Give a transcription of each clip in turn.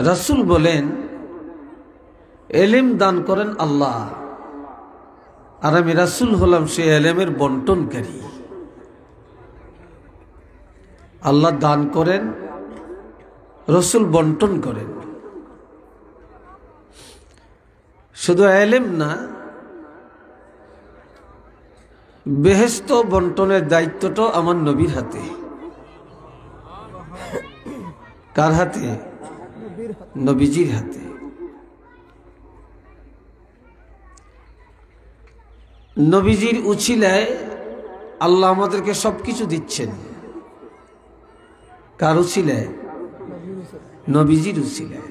রাসূল বলেন এলেম দান করেন আল্লাহ, আর আমি রাসূল হলাম সেই এলেমের বন্টনকারী। আল্লাহ দান করেন, রাসূল বন্টন করেন। শুধু এলেম না, বেহেশত বন্টনের দায়িত্বটাও আমার নবীর হাতে। কার হাতে? নবীজির হাতে। নবীজির উছিলায় আল্লাহ আমাদেরকে সবকিছু দিচ্ছেন। কার উছিলায়? নবীজির উছিলায়।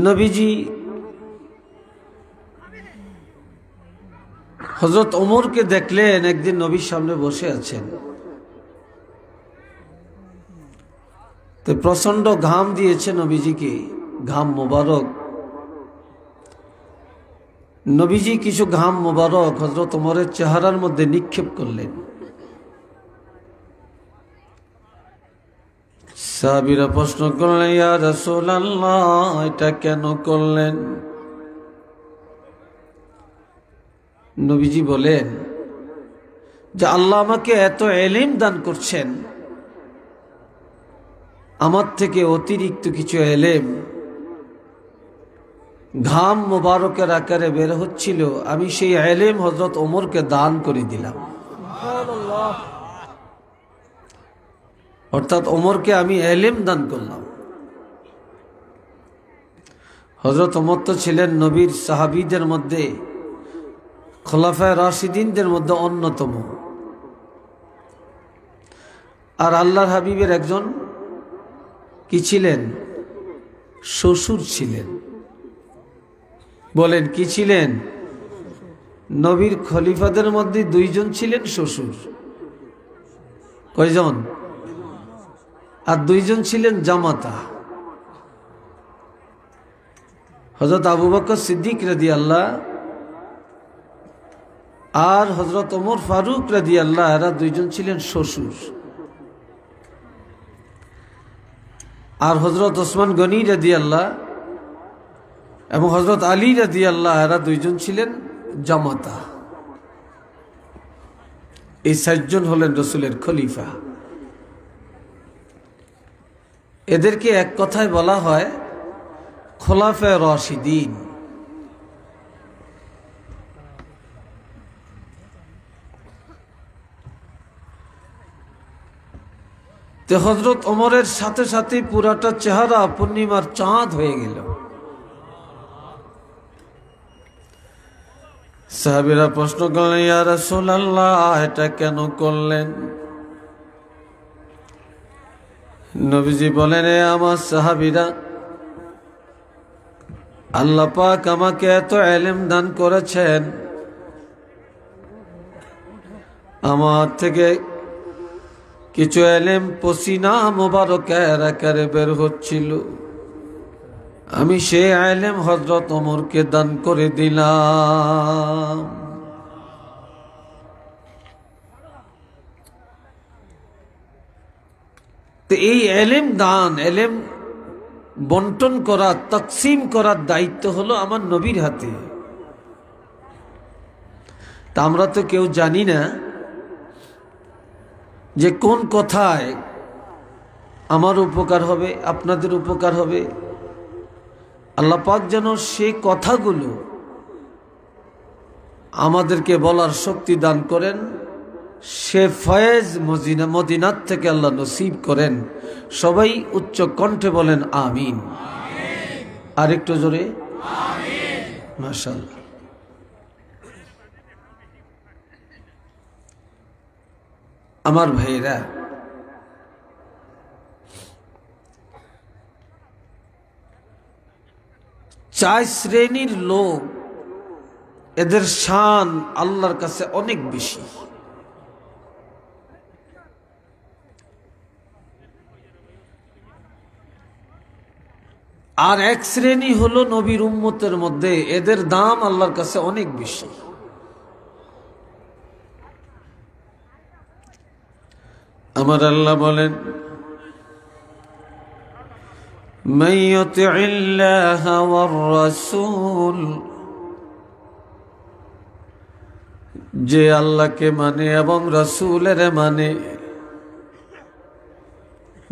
নবীজি হযরত ওমরকে দেখলেন একদিন নবীর সামনে বসে আছেন, তো প্রচন্ড ঘাম দিয়েছে নবীজিকে, ঘাম মোবারক। নবীজি কিছু ঘাম মোবারক হযরত ওমরের চেহারার মধ্যে নিক্ষেপ করলেন। সাহাবীরা প্রশ্ন করলেন, ইয়া রাসূলুল্লাহ, এটা কেন করলেন? নবীজি বলেন যে আল্লাহ আমাকে এত ইলম দান করছেন, আমার থেকে অতিরিক্ত কিছু ইলম ঘাম মোবারকের আকারে বের হচ্ছিল, আমি সেই ইলম হযরত ওমরকে দান করে দিলাম। অর্থাৎ ওমরকে আমি ইলম দান করলাম। হযরত ওমর তো ছিলেন নবীর সাহাবীদের মধ্যে, খোলাফায়ে রাশিদিনদের মধ্যে অন্যতম, আর আল্লাহর হাবিবের একজন কি ছিলেন? শ্বশুর ছিলেন। বলেন কি ছিলেন? নবীর খলিফাদের মধ্যে দুইজন ছিলেন শ্বশুর। কয়জন? আর দুইজন ছিলেন জামাতা। হযরত আবু বকর সিদ্দিক রাদিয়াল্লাহু আর হযরত ওমর ফারুক রাদিয়াল্লাহু, এরা দুইজন ছিলেন শ্বশুর। আর হযরত ওসমান গনি রাদিয়াল্লাহু এবং হযরত আলী রাদিয়াল্লাহু, এরা দুইজন ছিলেন জামাতা। এই চারজন হলেন রাসূলের খলিফা। এদেরকে এক কথায় বলা হয় খোলাফায়ে রাশিদিন। তো হযরত ওমরের সাথে সাথে পুরাটা চেহারা পূর্ণিমার চাঁদ হয়ে গেল। সাহাবীরা প্রশ্ন করলেন, ইয়া রাসূলুল্লাহ, এটা কেন করলেন? নবীজি বলেন, এ আমার সাহাবীরা, আল্লাহ পাক আমাকে এত ইলম দান করেছেন, আমার থেকে কিছু ইলম পসিনা মোবারকের আকারে বের হচ্ছিল, আমি সেই ইলম হযরত ওমরকে দান করে দিলাম। তো এই ইলম দান, ইলম বন্টন করা, তাকসিম করার দায়িত্ব হলো আমার নবীর হাতে। তা আমরা তো কেউ জানি না যে কোন কথায় আমার উপকার হবে, আপনাদের উপকার হবে। আল্লাহ পাক যেন সেই কথাগুলো আমাদেরকে বলার শক্তি দান করেন, সে ফয়েজ মদিনাত থেকে আল্লাহ নসিব করেন। সবাই উচ্চ কণ্ঠে বলেন আমিন। আরেকটু জোরে আমিন। মাশাআল্লাহ। আমার ভাইরা, চার শ্রেণীর লোক, এদের শান আল্লাহর কাছে অনেক বেশি। আর এক শ্রেণী হলো নবীর উম্মতের মধ্যে, এদের দাম আল্লাহর কাছে অনেক বেশি। আমার আল্লাহ বলেন, মান ইউতিইল্লাহা ওয়ার রাসূল, যে আল্লাহকে মানে এবং রাসূলের মানে,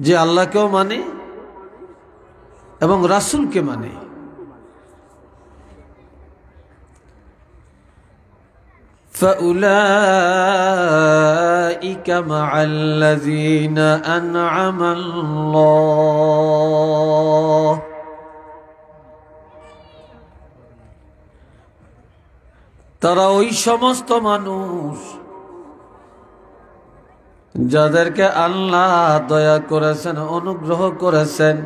যে আল্লাহকেও মানে এবং রাসূলকে মানে, فَأُولَئِكَ مَعَ الَّذِينَ أَنْعَمَ اللَّهُ, তারা ওই সমস্ত মানুষ যাদেরকে আল্লাহ দয়া করেছেন, অনুগ্রহ করেছেন,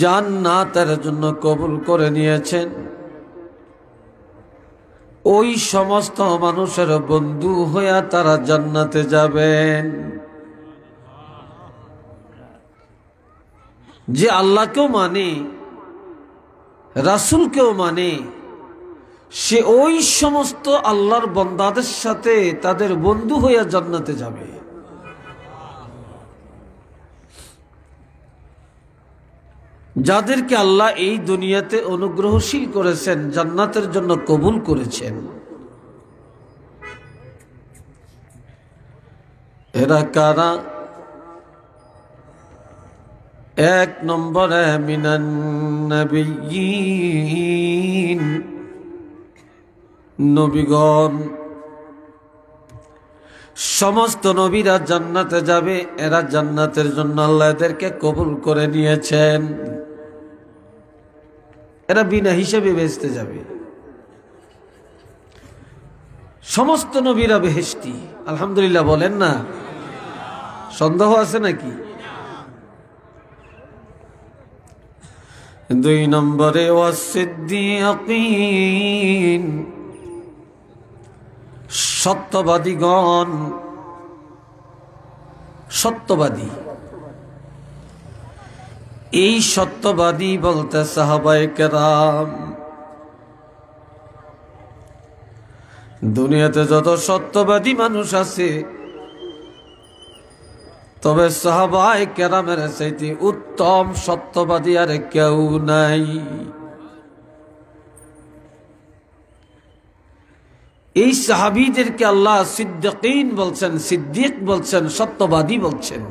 জান্নাতের জন্য কবুল করে নিয়েছেন, ওই সমস্ত মানুষের বন্ধু হইয়া তারা জান্নাতে যাবেন। যে আল্লাহকেও মানে রাসূলকেও মানে, সে ওই সমস্ত আল্লাহর বান্দাদের সাথে তাদের বন্ধু হইয়া জান্নাতে যাবে। যাদেরকে আল্লাহ এই দুনিয়াতে অনুগ্রহশীল করেছেন, জান্নাতের জন্য কবুল করেছেন, এরা কারা? এক নম্বরে মিনান নবিয়্যিন, নবীগণ। সমস্ত নবীরা জান্নাতে যাবে, এরা জান্নাতের জন্য আল্লাহ এদেরকে কবুল করে নিয়েছেন, এরা বিনা হিসেবে বেহেশতে যাবে। সমস্ত নবীরা বেহেশতি, আলহামদুলিল্লাহ বলেন না? সন্দেহ আছে নাকি? দুই নম্বরে ওয়াসিদ্দিকিন, সত্যবাদীগণ, সত্যবাদী। এই সত্যবাদী বলতে সাহাবায়ে কেরাম। দুনিয়াতে যত সত্যবাদী মানুষ আছে, তবে সাহাবায়ে কেরামের চাইতে উত্তম সত্যবাদী আর কেউ নাই। এই সাহাবীদেরকে আল্লাহ সিদ্দিকিন বলছেন, সিদ্দিক বলছেন, সত্যবাদী বলছেন।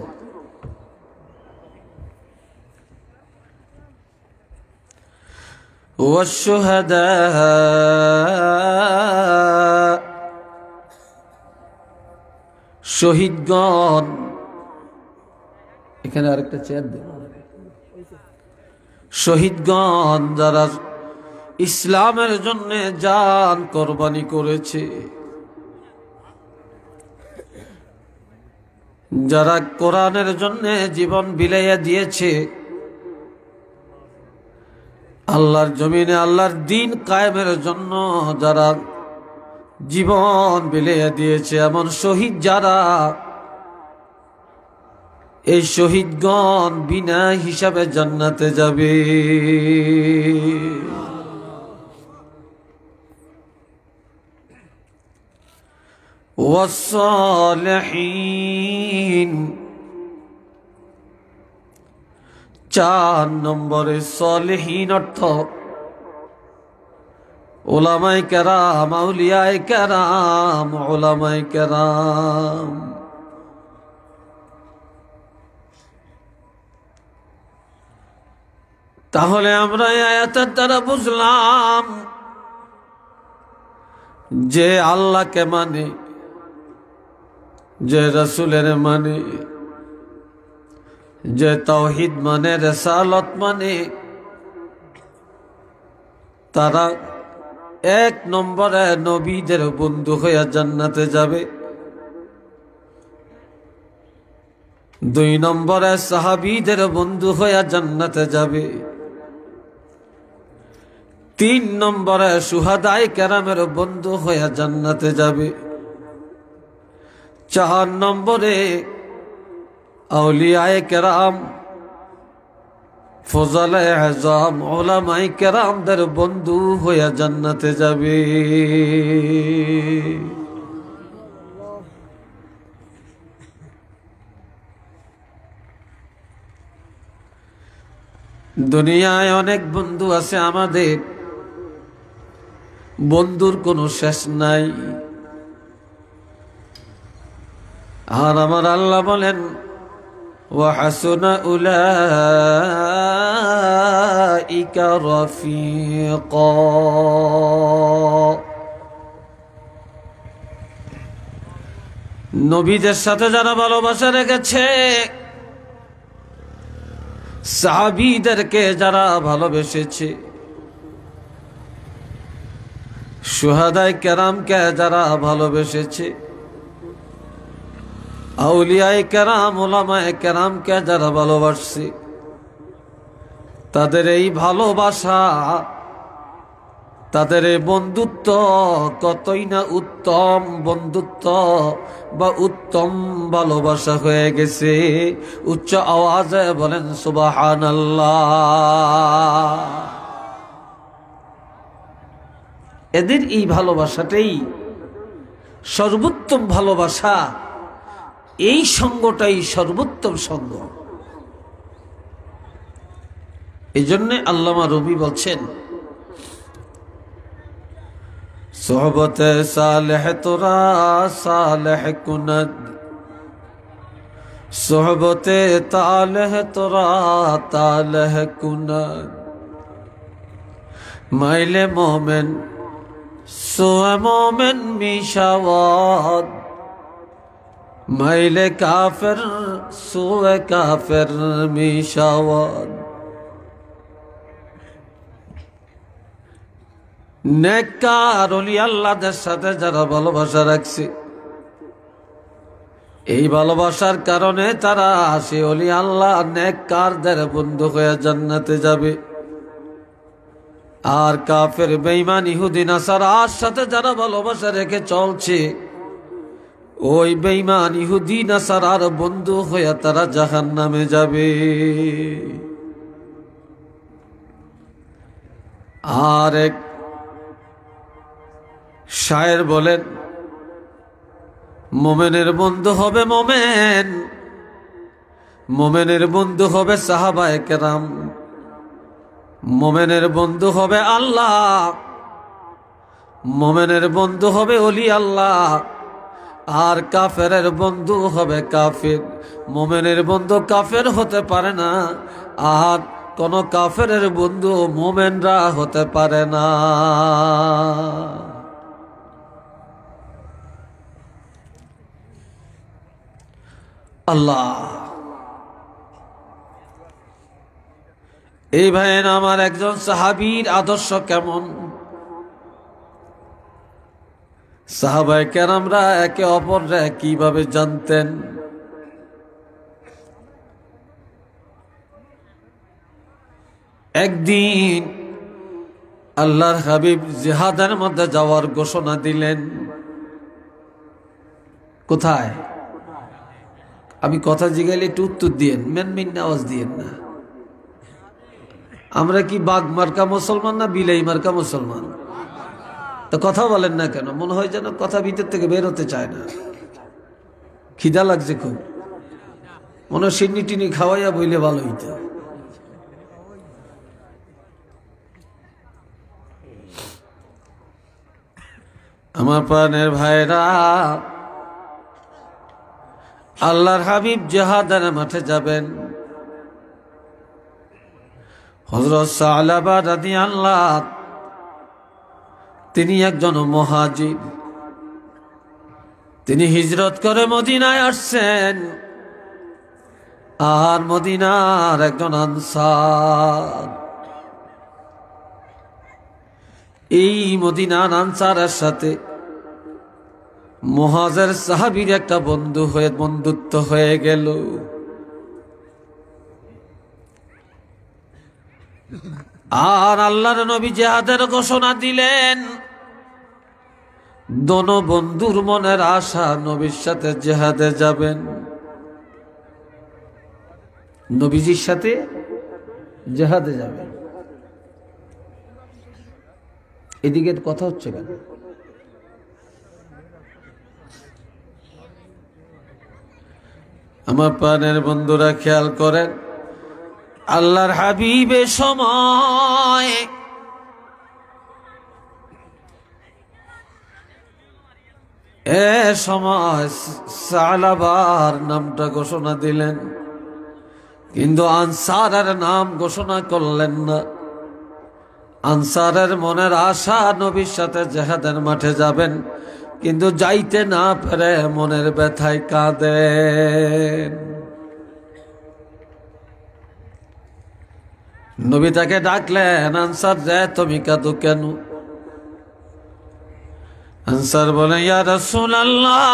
ওয়াশুহাদা, শহীদগণ। এখানে আরেকটা চেয়ার দেব। শহীদগণ যারা ইসলামের জন্য জান কোরবানি করেছে, যারা কোরআনের জন্য জীবন বিলাইয়া দিয়েছে, আল্লাহর জমিনে আল্লাহর দ্বীন কায়েমের জন্য যারা জীবন বিলাইয়া দিয়েছে, এমন শহীদ যারা, এই শহীদগণ বিনা হিসাবে জান্নাতে যাবে। ওয়াসসালিহিন, চার নম্বরে সালেহীন অর্থ উলামায়ে কেরাম, আউলিয়ায়ে কেরাম, উলামায়ে কেরাম। তাহলে আমরা এই আয়াতের দ্বারা বুঝলাম যে আল্লাহকে মানে, যে রাসূলের মানে, যে তাওহীদ মানে, রিসালাত মানে, তারা এক নম্বরে নবীদের বন্ধু হইয়া জান্নাতে যাবে। দুই নম্বরে সাহাবীদের বন্ধু হইয়া জান্নাতে যাবে। তিন নম্বরে শুহাদায়ে কেরামের বন্ধু হইয়া জান্নাতে যাবে। চার নম্বরে আউলিয়ায়ে কেরাম, ফজলায়ে আযম, উলামায়ে কেরামদের বন্ধু হইয়া জান্নাতে যাবে। দুনিয়ায় অনেক বন্ধু আছে আমাদের, বন্ধুর কোনো শেষ নাই। আর আমার আল্লাহ বলেন ওয়া হাসুনা উলাইকা রাফিকা। নবীদের সাথে যারা ভালোবাসা রেখেছে, সাহাবীদেরকে যারা ভালোবেসেছে, শুহাদায়ে কেরামকে যারা ভালোবেসেছে, আউলিয়ায়ে কেরাম উলামায়ে কেরামকে যারা ভালোবাসছে, তাদের এই ভালোবাসা, তাদের এই বন্ধুত্ব কতই না উত্তম বন্ধুত্ব বা উত্তম ভালোবাসা হয়ে গেছে। উচ্চ আওয়াজে বলেন সুবহানাল্লাহ। এদের এই ভালোবাসাটাই সর্বোত্তম ভালোবাসা, এই সঙ্গটাই সর্বোত্তম সঙ্গ। এই জন্যে আল্লামা রুমি বলছেন, সোহবতে সালেহ তোরা সালেহ কুনদ, সোহবতে তালেহ তোরা তালেহ কুনদ, মাইলে মোমেন সোয়ে মোমেন মিশাওয়াদ, মাইলে কাফের সোয়ে কাফের মিশাওয়াদ। নেককার ওলি আল্লাহদের সাথে যারা ভালোবাসা রাখছে, এই ভালোবাসার কারণে তারা সে ওলি আল্লাহ নেককারদের বন্ধু হয়ে জান্নাতে যাবে। আর কাফের বেঈমান ইহুদি নাসারার সাথে যারা ভালোবাসা রেখে চলছে, ওই বেঈমান ইহুদি নাসারার বন্ধু হয়ে তারা জাহান্নামে যাবে। আর এক শায়ের বলেন, মোমেনের বন্ধু হবে মোমেন, মোমেনের বন্ধু হবে সাহাবায়ে কেরাম, মোমেনের বন্ধু হবে আল্লাহ, মোমেনের বন্ধু হবে ওলি আল্লাহ। আর কাফেরের বন্ধু হবে কাফের। মোমেনের বন্ধু কাফের হতে পারে না, আর কোন কাফেরের বন্ধু মোমেনরা হতে পারে না। আল্লাহ, এই ভাইয়ের আমার একজন সাহাবীর আদর্শ কেমন? সাহাবায়ে কেরামরা একে অপররা কিভাবে জানতেন? একদিন আল্লাহর হাবিব জিহাদের মধ্যে যাওয়ার ঘোষণা দিলেন। কোথায়? আমি কথা জিগাইলে একটু উত্তর দিয়েন, মেনমিন আওয়াজ দিয়েন না। আমরা কি বাঘ মার্কা মুসলমান না বিলাই মার্কা মুসলমান? তো কথা বলেন না কেন? মনে হয় যেন কথা ভিতর থেকে বের হতে চায় না। খিদা লাগছে খুব, মনে হয় সিন্নি টিনি খাওয়াইয়া বইলে ভালো হইতো। আমার প্রাণের ভাইরা, আল্লাহর হাবিব জিহাদের মাঠে যাবেন। হযরত সালাবা রাদিয়াল্লাহু, তিনি একজন মুহাজির, তিনি হিজরত করে মদিনায় আসছেন। আর মদিনার একজন আনসার, এই মদিনার আনসারের সাথে মুহাজির সাহাবীর একটা বন্ধুত্ব হয়ে গেল। আর আল্লাহর নবী জিহাদের ঘোষণা দিলেন। দোনো বন্ধুর মনের আশা নবীর সাথে জিহাদে যাবেন, নবীজির সাথে জিহাদে যাবেন। এদিকে কথা হচ্ছে কেন? আমার প্রাণের বন্ধুরা খেয়াল করেন, আল্লাহর হাবিবে সময় সময় সালাবার নামটা ঘোষণা দিলেন, কিন্তু আনসারের নাম ঘোষণা করলেন না। আনসারের মনের আশা নবীর সাথে জিহাদের মাঠে যাবেন, কিন্তু যাইতে না পেরে মনের ব্যথায় কাঁদেন। নবী তাকে ডাকলেন, আনসার রে তুমি কাঁদো কেন? আনসার বলে, ইয়া রাসূলুল্লাহ,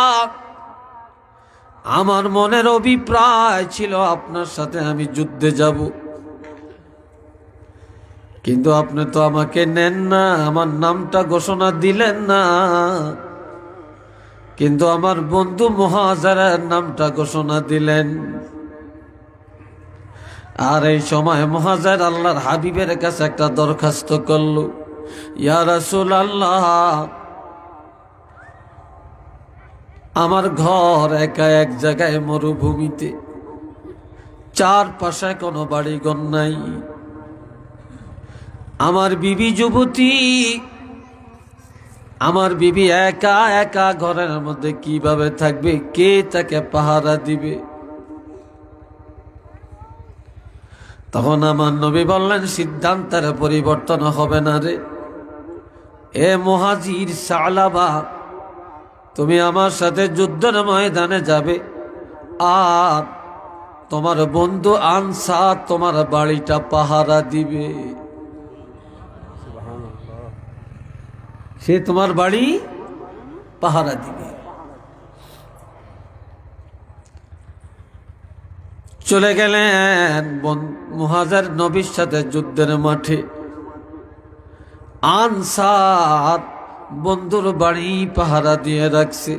আমার মনের অভিপ্রায় ছিল আপনার সাথে আমি যুদ্ধে যাব, কিন্তু আপনি তো আমাকে নেন না, আমার নামটা ঘোষণা দিলেন না, কিন্তু আমার বন্ধু মুহাজিরের নামটা ঘোষণা দিলেন। আর এই সময় মুহাজির আল্লাহর হাবিবের কাছে একটা দরখাস্ত করল, ইয়া রাসূলুল্লাহ, আমার ঘর একা এক জায়গায় মরুভূমিতে, চারপাশে কোনো বাড়িঘর নাই, আমার বিবি যুবতী, আমার বিবি একা একা ঘরের মধ্যে কিভাবে থাকবে? কে তাকে পাহারা দিবে? তখন আমার নবী বললেন, সিদ্ধান্তের পরিবর্তন হবে না রে। এ মুহাজির সালাবা, তুমি আমার সাথে যুদ্ধের ময়দানে যাবে, আর তোমার বন্ধু আনসার তোমার বাড়িটা পাহারা দিবে। সে তোমার বাড়ি পাহারা দিবে। চলে গেলেন মুহাজির নবীর সাথে যুদ্ধের মাঠে। আনসার বন্ধুর বাড়ি পাহারা দিয়ে রাখছে।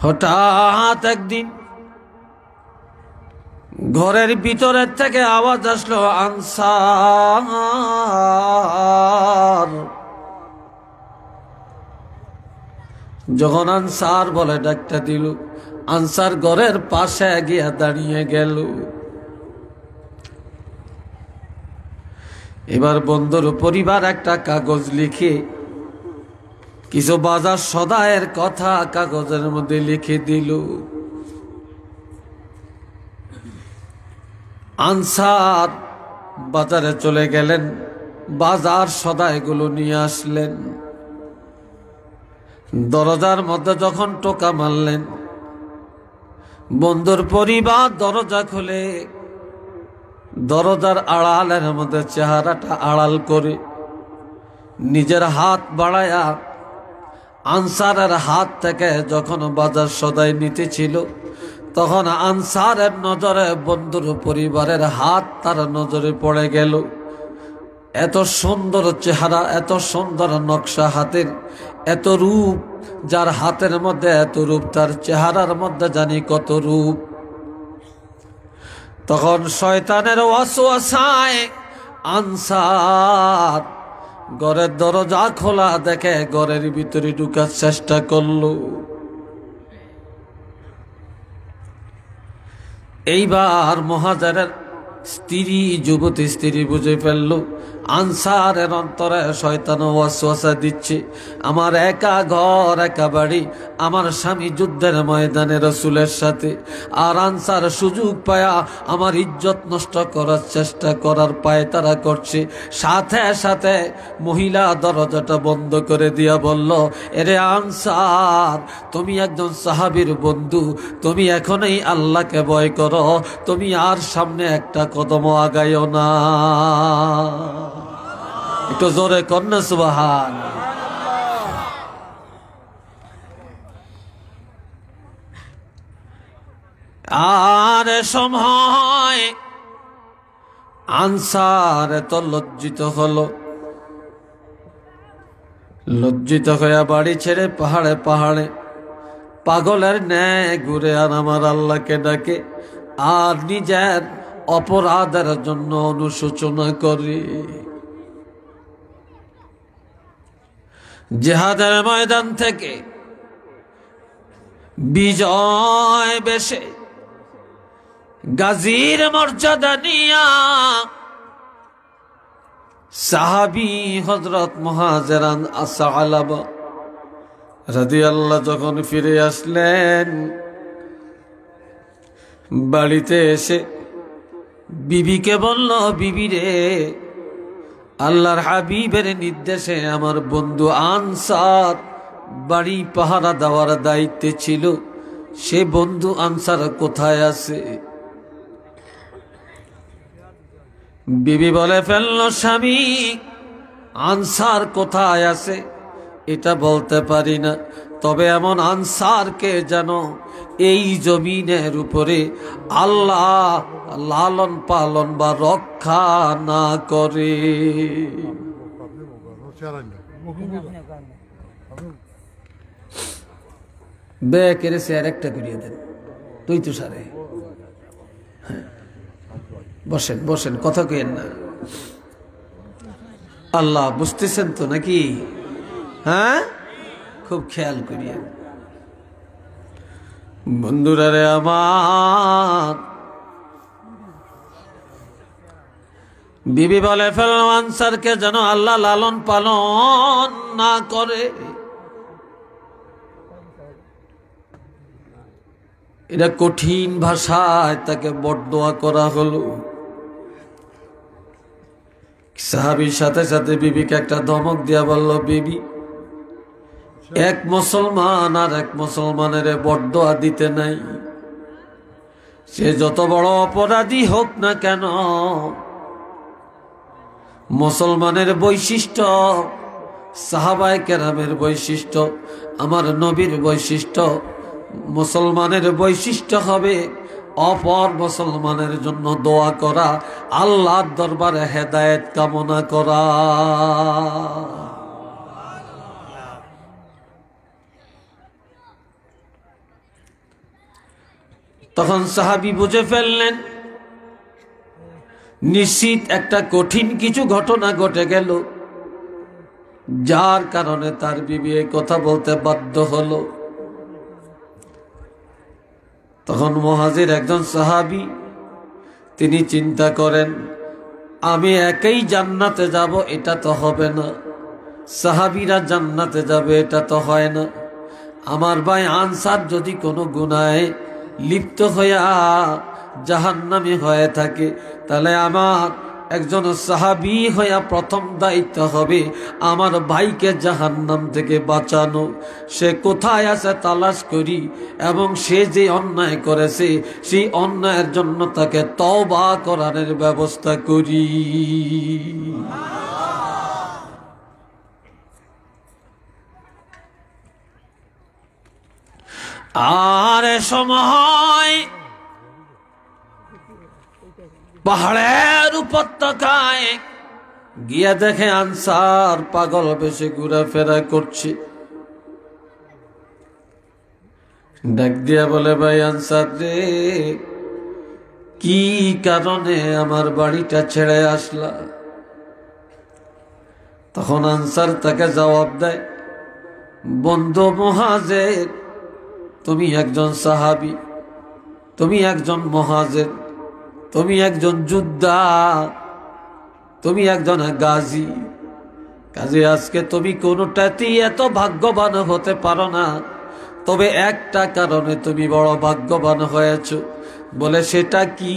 হঠাৎ একদিন ঘরের ভিতরের থেকে আওয়াজ আসলো, আনসার। যখন আনসার বলে ডাকটা দিল, আনসার ঘরের পাশে গিয়া দাঁড়িয়ে গেল। এবার বন্ধুর পরিবার একটা কাগজ লিখে কিছু বাজার সদায়ের কথা কাগজের মধ্যে লিখে দিল। আনসার বাজারে চলে গেলেন, বাজার সদাইগুলো নিয়ে আসলেন। দরজার মধ্যে যখন টোকা মারলেন, বন্ধুর পরিবার দরজা খুলে দরজার আড়ালের মধ্যে চেহারাটা আড়াল করে নিজের হাত বাড়ায়া আনসারের হাত থেকে যখন বাজার সদাই নিতেছিল, তখন আনসারের নজরে বন্ধুর পরিবারের হাত তার নজরে পড়ে গেল। এত সুন্দর চেহারা, এত সুন্দর নকশা হাতের, এত রূপ, যার হাতের মধ্যে এত রূপ তার চেহারার মধ্যে জানি কত রূপ। তখন শয়তানের ওয়াসওয়াসায় আনসার ঘরের দরজা খোলা দেখে ঘরের ভিতরে ঢুকার চেষ্টা করলো। এইবার মুহাজিরের স্ত্রী, যুবতী স্ত্রী বুঝে ফেলল, আনসারের অন্তরে শয়তান ওয়াসওয়াসা দিচ্ছে, আমার একা ঘর একা বাড়ি, আমার স্বামী যুদ্ধের ময়দানে রাসূলের সাথে, আর আনসার সুযোগ পায়া আমার ইজ্জত নষ্ট করার চেষ্টা করার পায়তারা করছে। সাথে সাথে মহিলা দরজাটা বন্ধ করে দিয়া বলল, এরে আনসার, তুমি একজন সাহাবীর বন্ধু, তুমি এখনই আল্লাহকে ভয় করো, তুমি আর সামনে একটা কদম আগাইও না। একটু জোরে কন্যা সুবহান। আর সময় আনসার এত লজ্জিত হলো, লজ্জিত হয়ে বাড়ি ছেড়ে পাহাড়ে পাহাড়ে পাগলের ন্যায় ঘুরে আর আমার আল্লাহকে ডাকে, আর নিজের অপরাধের জন্য অনুশোচনা করে। জিহাদের ময়দান থেকে বিজয় বেশে গাজীর মর্যাদা নিয়া সাহাবী হযরত মুহাজিরান আসআলাবা রাদিয়াল্লাহু যখন ফিরে আসলেন, বাড়িতে এসে বিবিকে বলল, বিবি রে, আল্লাহর হাবিবের নির্দেশে আমার বন্ধু আনসার বাড়ি পাহারা দেওয়ার দায়িত্বে ছিল, সে বন্ধু আনসার কোথায় আছে? বিবি বলে ফেলল, স্বামী আনসার কোথায় আছে এটা বলতে পারি না, তবে এমন আনসারকে যেন এই জমিনের উপরে আল্লাহ লালন পালন বা রক্ষা না করে। বেকেরে স্যার একটা করিয়ে দেন, তুই তো সারে বসেন বসেন, কথা কেন না। আল্লাহ বুঝতেছেন তো নাকি? হ্যাঁ, খুব খেয়াল করিয়া। বন্ধুরা রে আমার, বিবি বলে ফেলল, আনসারকে যেন আল্লাহ লালন পালন না করে। এটা কঠিন ভাষায় তাকে বরদোয়া করা হলো। সাহাবীর সাথে সাথে বিবিকে একটা ধমক দিয়া বলল, বিবি, এক মুসলমান আর এক মুসলমানের বরদোয়া দিতে নাই। সে যত বড় অপরাধী হোক না কেন, মুসলমানের বৈশিষ্ট্য, সাহাবায়ে কেরামের বৈশিষ্ট্য, আমার নবীর বৈশিষ্ট্য, মুসলমানের বৈশিষ্ট্য হবে অপর মুসলমানের জন্য দোয়া করা, আল্লাহর দরবারে হেদায়েত কামনা করা। তখন সাহাবী বুঝে ফেললেন নিশ্চিত একটা কঠিন কিছু ঘটনা ঘটে গেল, যার কারণে তার বিবি এই কথা বলতে বাধ্য হলো। তখন মুহাজির একজন সাহাবী, তিনি চিন্তা করেন, আমি একাই জান্নাতে যাব এটা তো হবে না, সাহাবীরা জান্নাতে যাবে এটা তো হয় না। আমার ভাই আনসার যদি কোনো গুনাহে লিপ্ত হইয়া জাহান্নামী হয়ে থাকে, তাহলে আমার একজন সাহাবী হইয়া প্রথম দায়িত্ব হবে আমার ভাইকে জাহান্নাম থেকে বাঁচানো। সে কোথায় আছে তালাশ করি, এবং সে যে অন্যায় করেছে সেই অন্যায়ের জন্য তাকে তওবা করানোর ব্যবস্থা করি। আর এ সময় পাহাড়ের উপত্যকায় গিয়া দেখে আনসার পাগল বেশে ঘোরাফেরা করছে। ডাক দিয়া বলে, ভাই আনসার রে, কি কারণে আমার বাড়িটা ছেড়ে আসলা? তখন আনসার তাকে জবাব দেয়, বন্ধু মুহাজির, তুমি একজন সাহাবী, তুমি একজন মুহাজির, তুমি একজন যোদ্ধা, তুমি একজন গাজী, কাজে আজকে তুমি কোনোটাতেই এত ভাগ্যবান হতে পারো না, তবে একটা কারণে তুমি বড় ভাগ্যবান হয়েছ। বলে সেটা কি?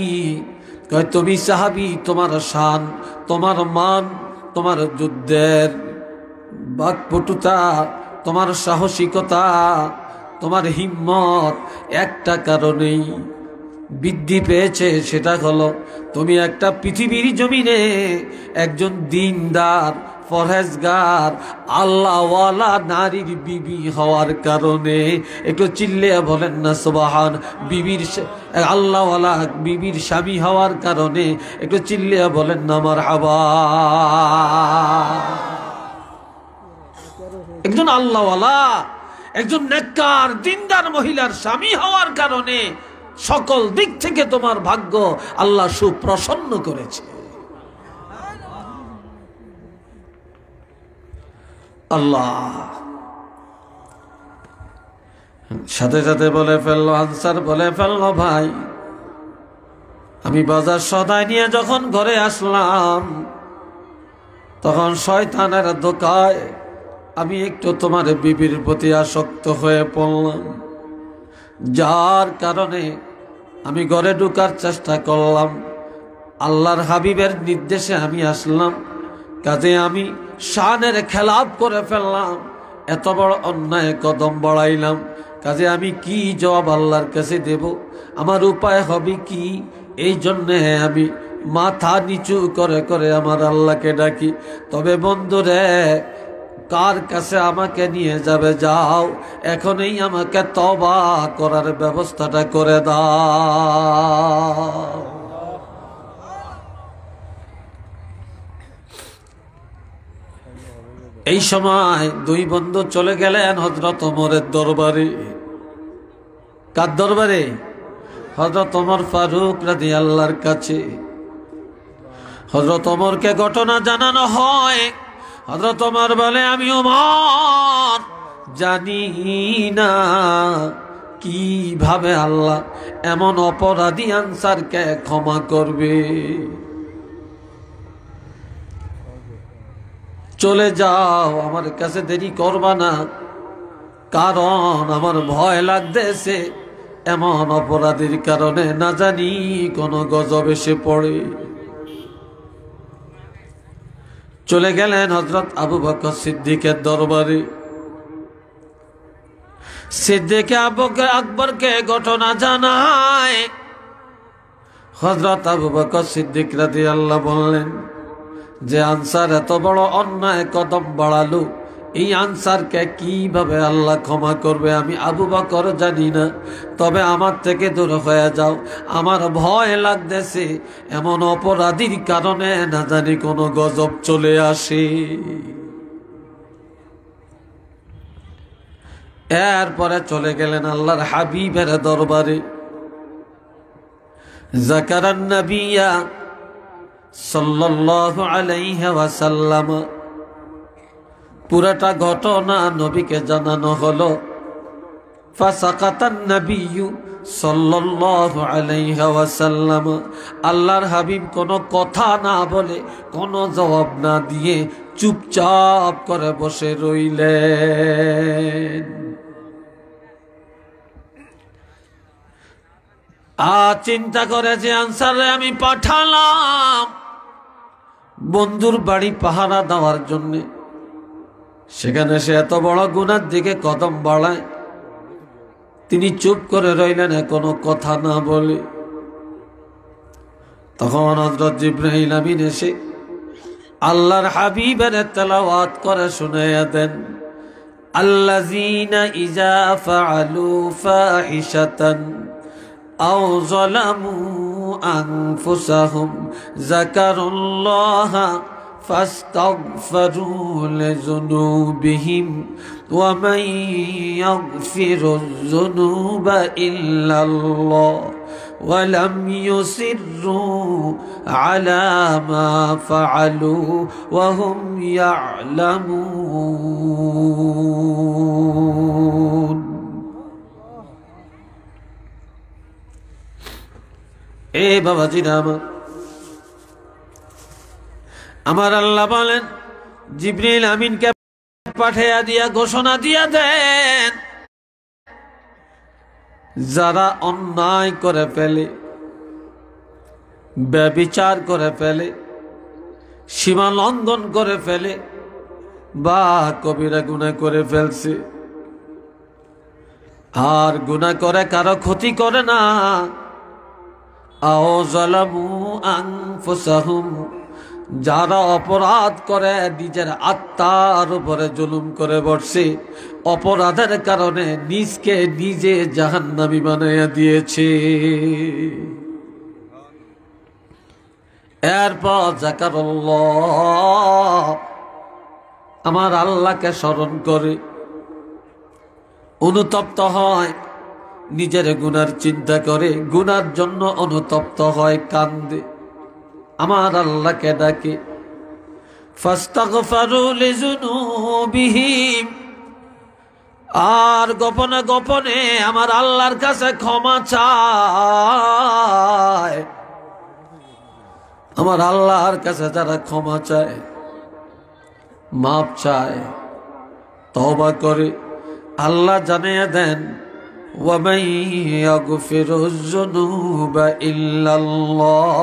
কয় তুমি সাহাবী, তোমার শান, তোমার মান, তোমার যুদ্ধের বাকপটুতা, তোমার সাহসিকতা, তোমার হিম্মত একটা কারণেই বৃদ্ধি পেয়েছে, সেটা হলো তুমি একটা পৃথিবীর জমিনে একজন দিনদার, ফরহেজগার, আল্লাহওয়ালা নারীর বিবি হওয়ার কারণে। একটু চিল্লিয়ে বলেন না সুবহান। বিবির আল্লাহওয়ালা বিবির স্বামী হওয়ার কারণে একটু চিল্লিয়ে বলেন না মারহাবা। একজন আল্লাহওয়ালা, একজন নেককার দিনদার মহিলার স্বামী হওয়ার কারণে সকল দিক থেকে তোমার ভাগ্য আল্লাহ সুপ্রসন্ন করেছে। আল্লাহ সাথে সাথে বলে ফেললো, আনসার বলে ফেললো, ভাই আমি বাজার সদাই নিয়ে যখন ঘরে আসলাম, তখন শয়তানের ধোঁকায় আমি একটু তোমার বিবির প্রতি আসক্ত হয়ে পড়লাম, যার কারণে আমি ঘরে ঢোকার চেষ্টা করলাম। আল্লাহর হাবিবের নির্দেশে আমি আসলাম, কাজে আমি শানের খেলাপ করে ফেললাম, এত বড় অন্যায় কদম বাড়াইলাম। কাজে আমি কি জবাব আল্লাহর কাছে দেব? আমার উপায় হবে কি? এই জন্যে আমি মাথা নিচু করে করে আমার আল্লাহকে ডাকি। তবে বন্ধুরে, কার কাছে আমাকে নিয়ে যাবে? যাও, এখনই আমাকে তওবা করার ব্যবস্থাটা করে দাও। এই সময় দুই বন্ধু চলে গেলেন হযরত ওমরের দরবারে। কার দরবারে? হযরত ওমর ফারুক রাদিয়াল্লাহর কাছে। হযরত ওমরকে ঘটনা জানানো হয়। হযরত ওমর বলে, আমি ওমর জানি না কিভাবে আল্লাহ এমন অপরাধী আনসারকে ক্ষমা করবে। চলে যাও, আমার কাছে দেরি করবা না, কারণ আমার ভয় লাগতেছে এমন অপরাধীর কারণে না জানি কোন গজব এসে পড়ে। চলে গেলেন হযরত আবু বকর সিদ্দিকের দরবারে। সিদ্দিক আকবরকে ঘটনা জানায়। হযরত আবু বকর সিদ্দিক রাদিয়াল্লাহু বললেন যে আনসার এত বড় অন্যায় কদম বাড়ালো, এই আনসারকে কিভাবে আল্লাহ ক্ষমা করবে? আমি আবু বকর জানি না, তবে আমার থেকে দূর হয়ে যাও, আমার ভয় লাগতেছে এমন অপরাধীর কারণে না জানি কোনো গজব চলে আসে। এরপরে চলে গেলেন আল্লাহর হাবিবের দরবারে। যাকারান নবিয়া সাল্লাল্লাহু আলাইহি ওয়াসাল্লাম, পুরাটা ঘটনা নবীকে জানানো হলো। ফাসাকাতান নবিয়্যু সাল্লাল্লাহু আলাইহি ওয়াসাল্লাম, আল্লাহর হাবিব কোনো কথা না বলে, কোনো জবাব না দিয়ে চুপচাপ করে বসে রইলেন। চিন্তা করে যে আনসারে আমি পাঠালাম বন্ধুর বাড়ি পাহারা দেওয়ার জন্য, সেখানে সে এত বড় গুনার দিকে কদম বাড়ায়, তিনি চুপ করে রইলেন কোনো কথা না বলে। তখন হযরত জিবরাইল আমিন এসে আল্লাহর হাবিবের তেলাওয়াত করে শুনাইয়া দেন, আল্লাযীনা ইযা ফাআলু ফাহিশাতান আও যালামু আনফুসাহুম যাকারুল্লাহা ফাস্তাগফিরু লিযুনুবিহিম ওয়া মান ইয়াগফিরুয-যুনুবা ইল্লাল্লাহ ওয়া লাম ইউসিররু আলা মা ফাআলু ওয়া হুম ইয়া'লামুন। এ বাবাজিরা আমার আল্লাহ বলেন, জিবরিল আমিনকে পাঠিয়ে দিয়া ঘোষণা দিয়া দেন, যারা অন্যায় করে ফেলে, ব্যভিচার করে ফেলে, সীমা লঙ্ঘন করে ফেলে, বা কবিরা গুনাহ করে ফেলছে, আর গুনাহ করে কারো ক্ষতি করে না, আও যালামু আনফুসাহুম, যারা অপরাধ করে নিজের আত্মার উপরে জুলুম করে বসছে, অপরাধের কারণে নিজকে নিজে জাহান্নামী বানাইয়া দিয়েছে। এরপর যাকারুল্লাহ, আমার আল্লাহকে স্মরণ করে অনুতপ্ত হয়, নিজের গুনার চিন্তা করে গুনার জন্য অনুতপ্ত হয়, কান্দে, আমার আল্লাহকে ডাকে। ফাস্তাগফিরু লিযুনুবিহিম, আর গোপনে গোপনে আমার আল্লাহর কাছে ক্ষমা চায়। আমার আল্লাহর কাছে যারা ক্ষমা চায়, মাপ চায়, তওবা করে, আল্লাহ জানিয়ে দেন ওয়ামান ইয়াগফিরুয যুনুবা ইল্লাল্লাহ।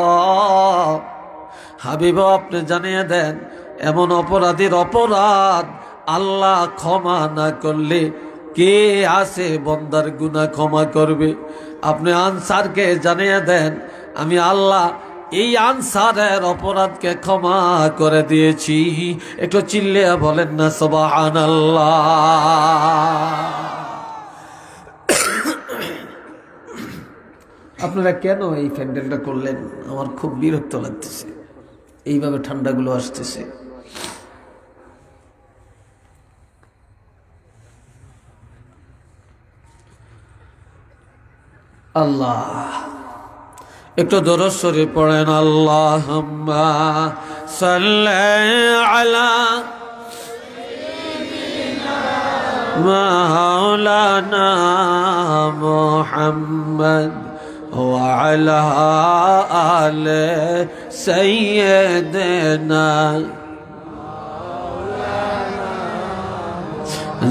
হাবিব আপনি জানিয়ে দেন এমন অপরাধীর অপরাধ আল্লাহ ক্ষমা না করলে কে আছে বন্দার গুনাহ ক্ষমা করবে? আপনি আনসারকে জানিয়ে দেন আমি আল্লাহ এই আনসারের অপরাধকে ক্ষমা করে দিয়েছি। একটু চিল্লিয়ে বলেন না সুবহানাল্লাহ। আপনারা কেন এই প্যান্ডেলটা করলেন? আমার খুব বিরক্ত লাগতেছে, এইভাবে ঠান্ডাগুলো আসতেছে। আল্লাহ একটু দরুদ শরীফ পড়েন। আল্লাহুম্মা সাল্লি আলা মাওলানা মুহাম্মদ ওয়া আলা আলি সাইয়্যিদিনা।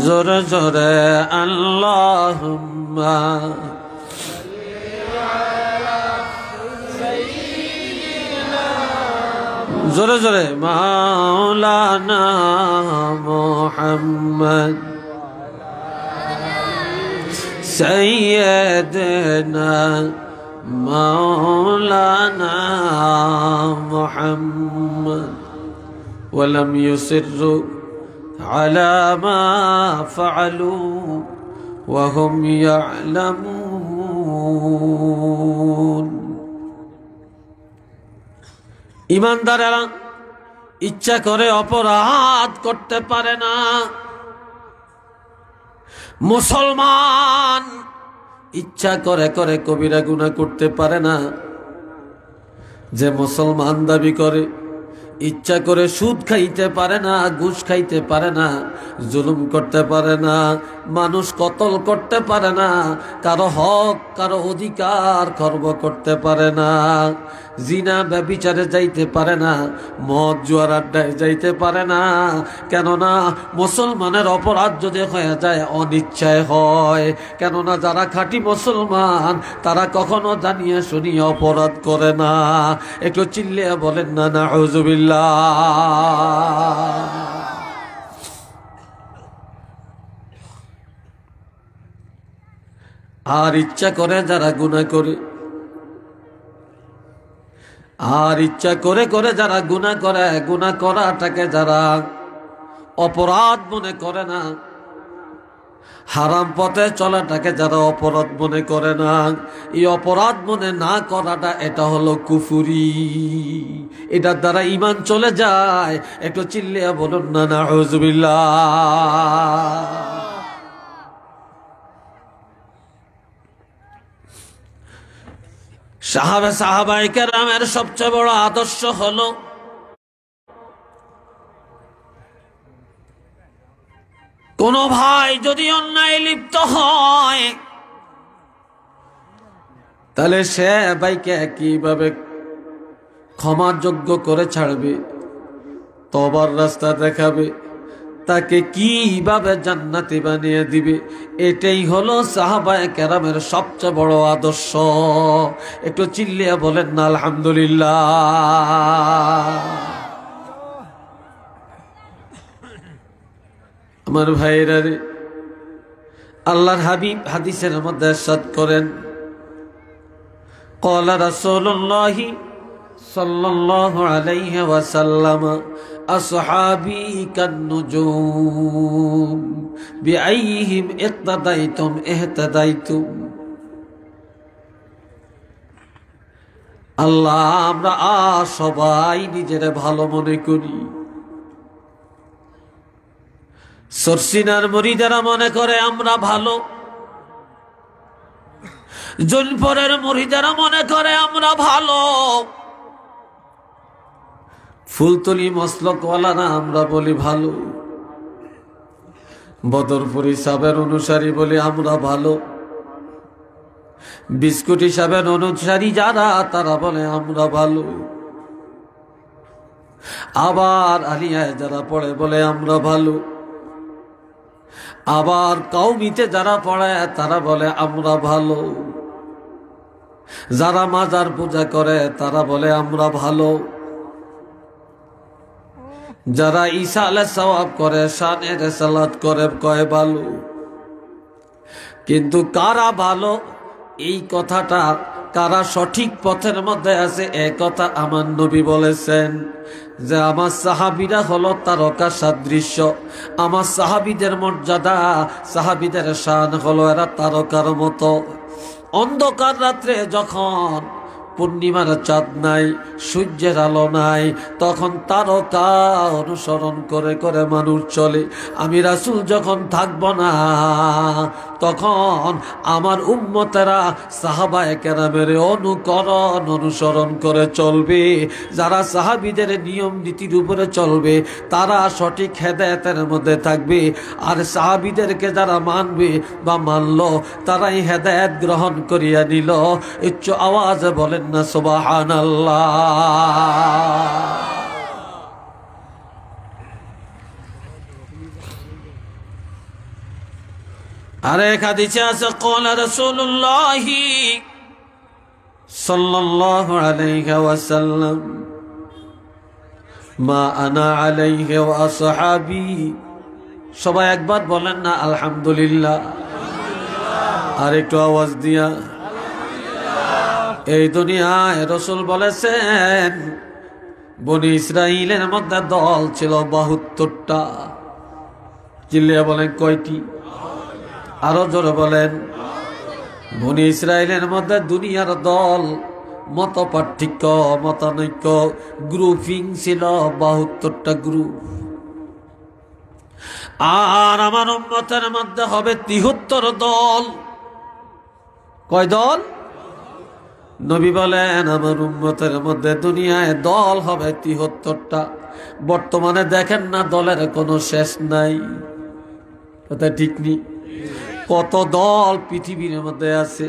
জোরে জোরে আল্লাহুম্মা জোরে জোরে মাওলানা মুহাম্মদ সাইয়্যিদিনা মাওলানা মুহাম্মদ ওয়ালাম ইউসিররু আলা মা ফাআলু ওয়া হুম ইয়ালামুন। ঈমানদারেরা ইচ্ছা করে অপরাধ করতে পারে না। মুসলমান ইচ্ছা করে করে কবিরা গুনাহ করতে পারে না। যে মুসলমান দাবি করে ইচ্ছা করে সুদ খাইতে পারে না, ঘুষ খাইতে পারে না, জুলুম করতে পারে না, মানুষ কতল করতে পারে না, কারো হক কারো অধিকার খর্ব করতে পারে না, জিনা ব্যভিচারে যাইতে পারে না, মদ জুয়ার আড্ডায় যাইতে পারে না। কেননা মুসলমানের অপরাধ যদি হয়ে যায় অনিচ্ছায় হয়। কেননা যারা খাঁটি মুসলমান তারা কখনো জানিয়ে শুনিয়ে অপরাধ করে না। একটু চিল্লিয়ে বলেন না নাউযুবিল্লাহ। আর ইচ্ছা করে যারা গুনাহ করে, আর ইচ্ছা করে করে যারা গুনাহ করে, গুনাহ করাটাকে যারা অপরাধ মনে করে না, হারাম পথে চলাটাকে যারা অপরাধ মনে করে না, এই অপরাধ মনে না করাটা এটা হলো কুফরি। এটার দ্বারা ঈমান চলে যায়। একটু চিল্লিয়া বলুন না নাউযুবিল্লাহ। সাহাবায়ে কেরামের সবচেয়ে বড় আদর্শ হলো কোন ভাই যদি অন্যায় লিপ্ত হয় তাহলে সে ভাইকে কিভাবে ক্ষমাযোগ্য করে ছাড়বে, তওবার রাস্তা দেখাবে, তাকে কিভাবে জান্নাতি বানিয়ে দিবে, এটাই হলো সাহাবায়ে কেরামের সবচেয়ে বড় আদর্শ। একটু চিল্লিয়া বলেন না আলহামদুলিল্লাহ। আমার ভাইরা রে, আল্লাহর হাবিব হাদিসের মধ্যে ইরশাদ করেন ক্বালা রাসূলুল্লাহ সাল্লাল্লাহু আলাইহি ওয়াসাল্লাম আসহাবী কান্নুজুম বিআইহিম ইক্তাদাইতুম ইহতাদাইতুম। আল্লাহ আমরা সবাই নিজেরা ভালো মনে করি, সরসিনার মুরিদেরা মনে করে আমরা ভালো, জোনপুরের মুরিদেরা মনে করে আমরা ভালো, ফুলতলি মসলকওয়ালারা আমরা বলি ভালো, বদরপুরি সাহেবের অনুসারী বলি আমরা ভালো, বিস্কুটি সাহেবের অনুসারী যারা তারা বলে আমরা ভালো। আবার আলিয়ায় যারা পড়ে বলে আমরা ভালো, আবার কওমিতে যারা পড়ে তারা বলে আমরা ভালো, যারা মাজার পূজা করে তারা বলে আমরা ভালো, যারা ঈসা আলাইহিস সাওয়াব করে শানের সালাত করে কয় ভালো। কিন্তু কারা ভালো এই কথাটা, কারা সঠিক পথের মধ্যে আছে এই কথা আমার নবী বলেছেন যে আমার সাহাবীরা হলো তারকা সাদৃশ্য, আমার সাহাবীদের মর্যাদা, সাহাবীদের শান হলো এরা তারকার মতো। অন্ধকার রাত্রে যখন পূর্ণিমার চাঁদ নাই, সূর্যের আলো নাই, তখন তারকা অনুসরণ করে করে মানুষ চলে। আমি রাসূল যখন থাকব না তখন আমার উম্মতেরা সাহাবায়ে কেরামের অনুকরণ অনুসরণ করে চলবে। যারা সাহাবীদের নিয়ম নীতির উপরে চলবে তারা সঠিক হেদায়েতের মধ্যে থাকবে, আর সাহাবীদেরকে যারা মানবে বা মানল তারাই হেদায়েত গ্রহণ করিয়া নিল। উচ্চ আওয়াজে বলেন না সুবহানাল্লাহ। আরেক হাদিসে আছে ক্বালা রাসূলুল্লাহ সাল্লাল্লাহু আলাইহি ওয়াসাল্লাম মা আনা আলাইহি ওয়া আসহাবি। সবাই একবার বলেন না আলহামদুলিল্লাহ। আর একটু আওয়াজ দিয়া। এই দুনিয়ায় রাসূল বলেছেন বনি ইসরাইলের মধ্যে দল ছিল ৭২টা। চিল্লিয়া বলেন কয়টি? আরো জোরে বলেন। বনি ইসরাইলের মধ্যে দুনিয়ার দল, মত পার্থক্য, মতানৈক্য, গ্রুপিং ছিল ৭২টা গ্রুপ। আর আমার উম্মতের মধ্যে হবে ৭৩ দল। কয় দল? নবী বলেন আমার উম্মতের মধ্যে দুনিয়ায় দল হবে ৭৩টা। বর্তমানে দেখেন না দলের কোনো শেষ নাই, কথা ঠিক নেই। কত দল পৃথিবীর মধ্যে আছে।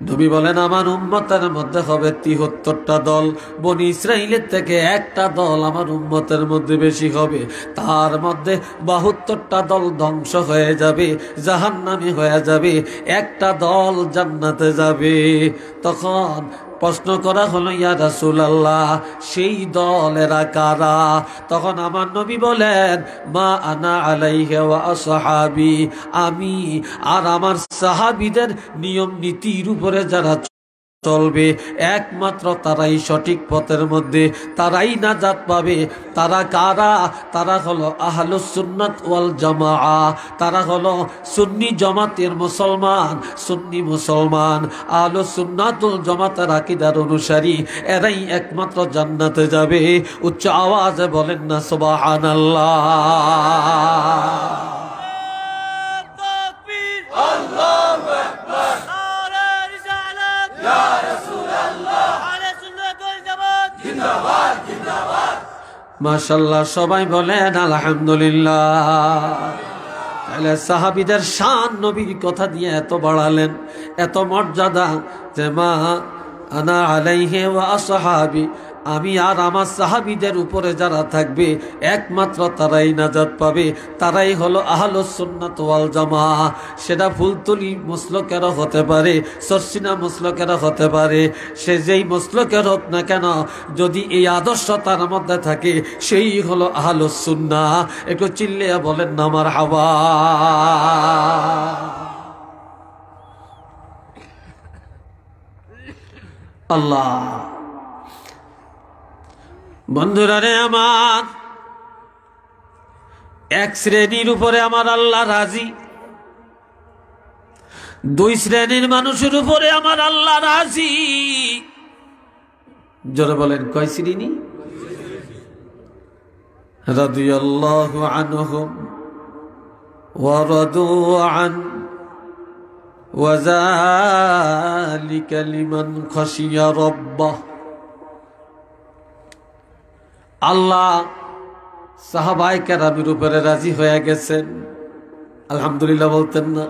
নবী বলেন আমার উম্মতের মধ্যে হবে ৭৩টা দল। বনি ইসরাইলের থেকে একটা দল আমার উম্মতের মধ্যে বেশি হবে। তার মধ্যে ৭২টা দল ধ্বংস হয়ে যাবে, জাহান্নামী হয়ে যাবে, একটা দল জান্নাতে যাবে। তখন প্রশ্ন করা হলো ইয়া রাসূলুল্লাহ সেই দলেরা কারা? তখন আমার নবী বলেন মা আনা আলাইহি ওয়া আসহাবি, আমি আর আমার সাহাবীদের নিয়ম নীতির উপরে যারা চলবে একমাত্র তারাই সঠিক পথের মধ্যে, তারাই নাজাত পাবে। তারা কারা? তারা হলো আহলুস সুন্নাত ওয়াল জামাআহ। তারা হলো সুন্নি জামাতের মুসলমান, সুন্নি মুসলমান, আহলুস সুন্নাতুল জামাতের আকীদার অনুসারী। এরাই একমাত্র জান্নাতে যাবে। উচ্চ আওয়াজে বলেন না সুবহানাল্লাহ। মাশাআল্লাহ, সবাই বলেন আলহামদুলিল্লাহ। তাহলে সাহাবীদের শান নবীর কথা দিয়ে এত বাড়ালেন, এত মর্যাদা যে মা আনা আলাইহি ওয়া আসহাবি, আমি আর আমার সাহাবীদের উপরে যারা থাকবে একমাত্র তারাই নাজাত পাবে। তারাই হলো আহলুস সুন্নাত ওয়াল জামাআহ। সেটা ফুলতলি মুসলকেরও হতে পারে, সরসিনা মুসলকেরও হতে পারে, সে যেই মুসলকের হোক না কেন, যদি এই আদর্শ তার মধ্যে থাকে সেই হলো আহলুস সুন্নাহ। একটু চিল্লিয়া বলেন না মারহাবা। আল্লাহ। বন্ধুরা রে আমার, এক শ্রেণীর উপরে আমার আল্লাহ রাজি, দুই শ্রেণীর মানুষের উপরে আমার আল্লাহ রাজি। জোরে বলেন কয় শ্রেণী? রাদিয়াল্লাহু আনহুম ওয়া রাদু আন ওয়া যালিকা লিমান খাশিয়া রাব্বাহ। আল্লাহ সাহাবায়ে কেরামের উপরে রাজি হয়ে গেছেন। আলহামদুলিল্লাহ বলতেন না?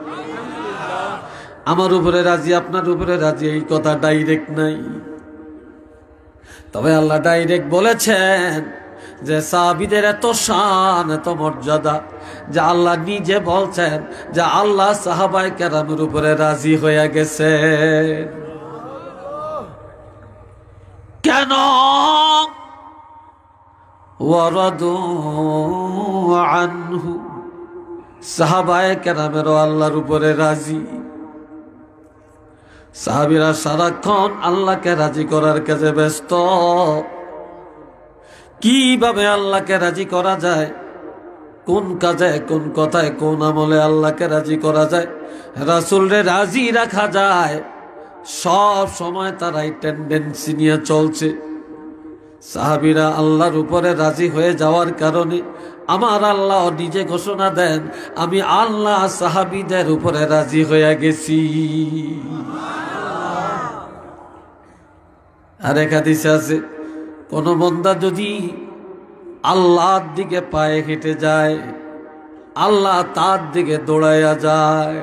আমার উপরে রাজি, আপনার উপরে রাজি, এই কথা ডাইরেক্ট নাই। তবে আল্লাহ ডাইরেক্ট বলেছেন যে সাহাবীদের এত শান, এত মর্যাদা, যে আল্লাহ নিজে বলছেন যে আল্লাহ সাহাবায়ে কেরামের উপরে রাজি হয়ে গেছেন। কেন? ওয়ারাদু আনহু, সাহাবায়ে কেরামেরও আল্লাহর উপরে রাজি। সাহাবীরা সারাক্ষণ আল্লাহকে রাজি করার কাজে ব্যস্ত। কিভাবে আল্লাহকে রাজি করা যায়, কোন কাজে, কোন কথায়, কোন আমলে আল্লাহকে রাজি করা যায়, রাসূলরে রাজি রাখা যায়, সব সময় তারাই টেন্ডেন্সি নিয়ে চলছে। সাহাবীরা আল্লাহর উপরে রাজি হয়ে যাওয়ার কারণে আমার আল্লাহ নিজে ঘোষণা দেন, আমি আল্লাহ সাহাবীদের উপরে রাজি হয়ে গেছি। আর এক হাদিসে আছে, কোন বান্দা যদি আল্লাহর দিকে পায়ে হেঁটে যায়, আল্লাহ তার দিকে দৌড়াইয়া যায়।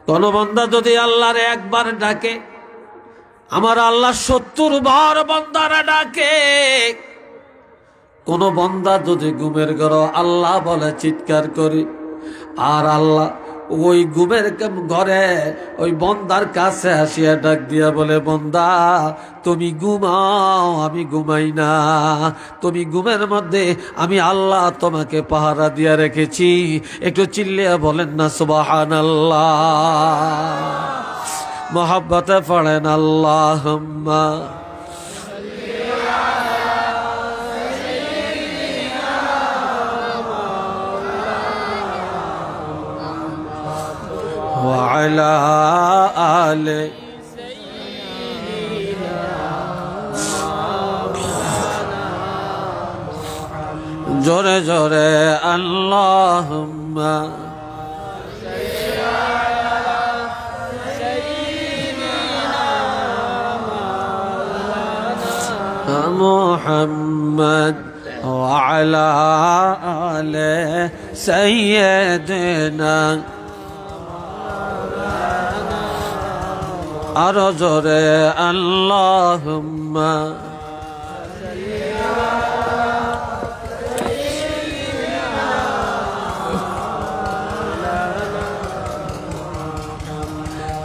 কোন বান্দা যদি আল্লাহর একবার ডাকে, আমার আল্লাহ 70 বার বান্দারা ডাকে। কোন বান্দা যদি ঘুমের ঘরে আল্লাহ বলে চিৎকার করে, আর আল্লাহ ওই ঘুমের ঘরে ওই বন্দার কাছে আসিয়া ডাক দিয়া বলে, বন্দা তুমি ঘুমাও, আমি ঘুমাই না, তুমি ঘুমের মধ্যে আমি আল্লাহ তোমাকে পাহারা দিয়া রেখেছি। একটু চিল্লিয়া বলেন না সুবহানাল্লাহ। মোহাব্বতে পড়েন আল্লাহুম্মা ওয়া আলা আলি জোরে জোরে আল্লাহুম্মা মুহাম্মদ ওয়া আলা আলি সাইয়্যিদিনা, আরো জোরে আল্লাহুম্মা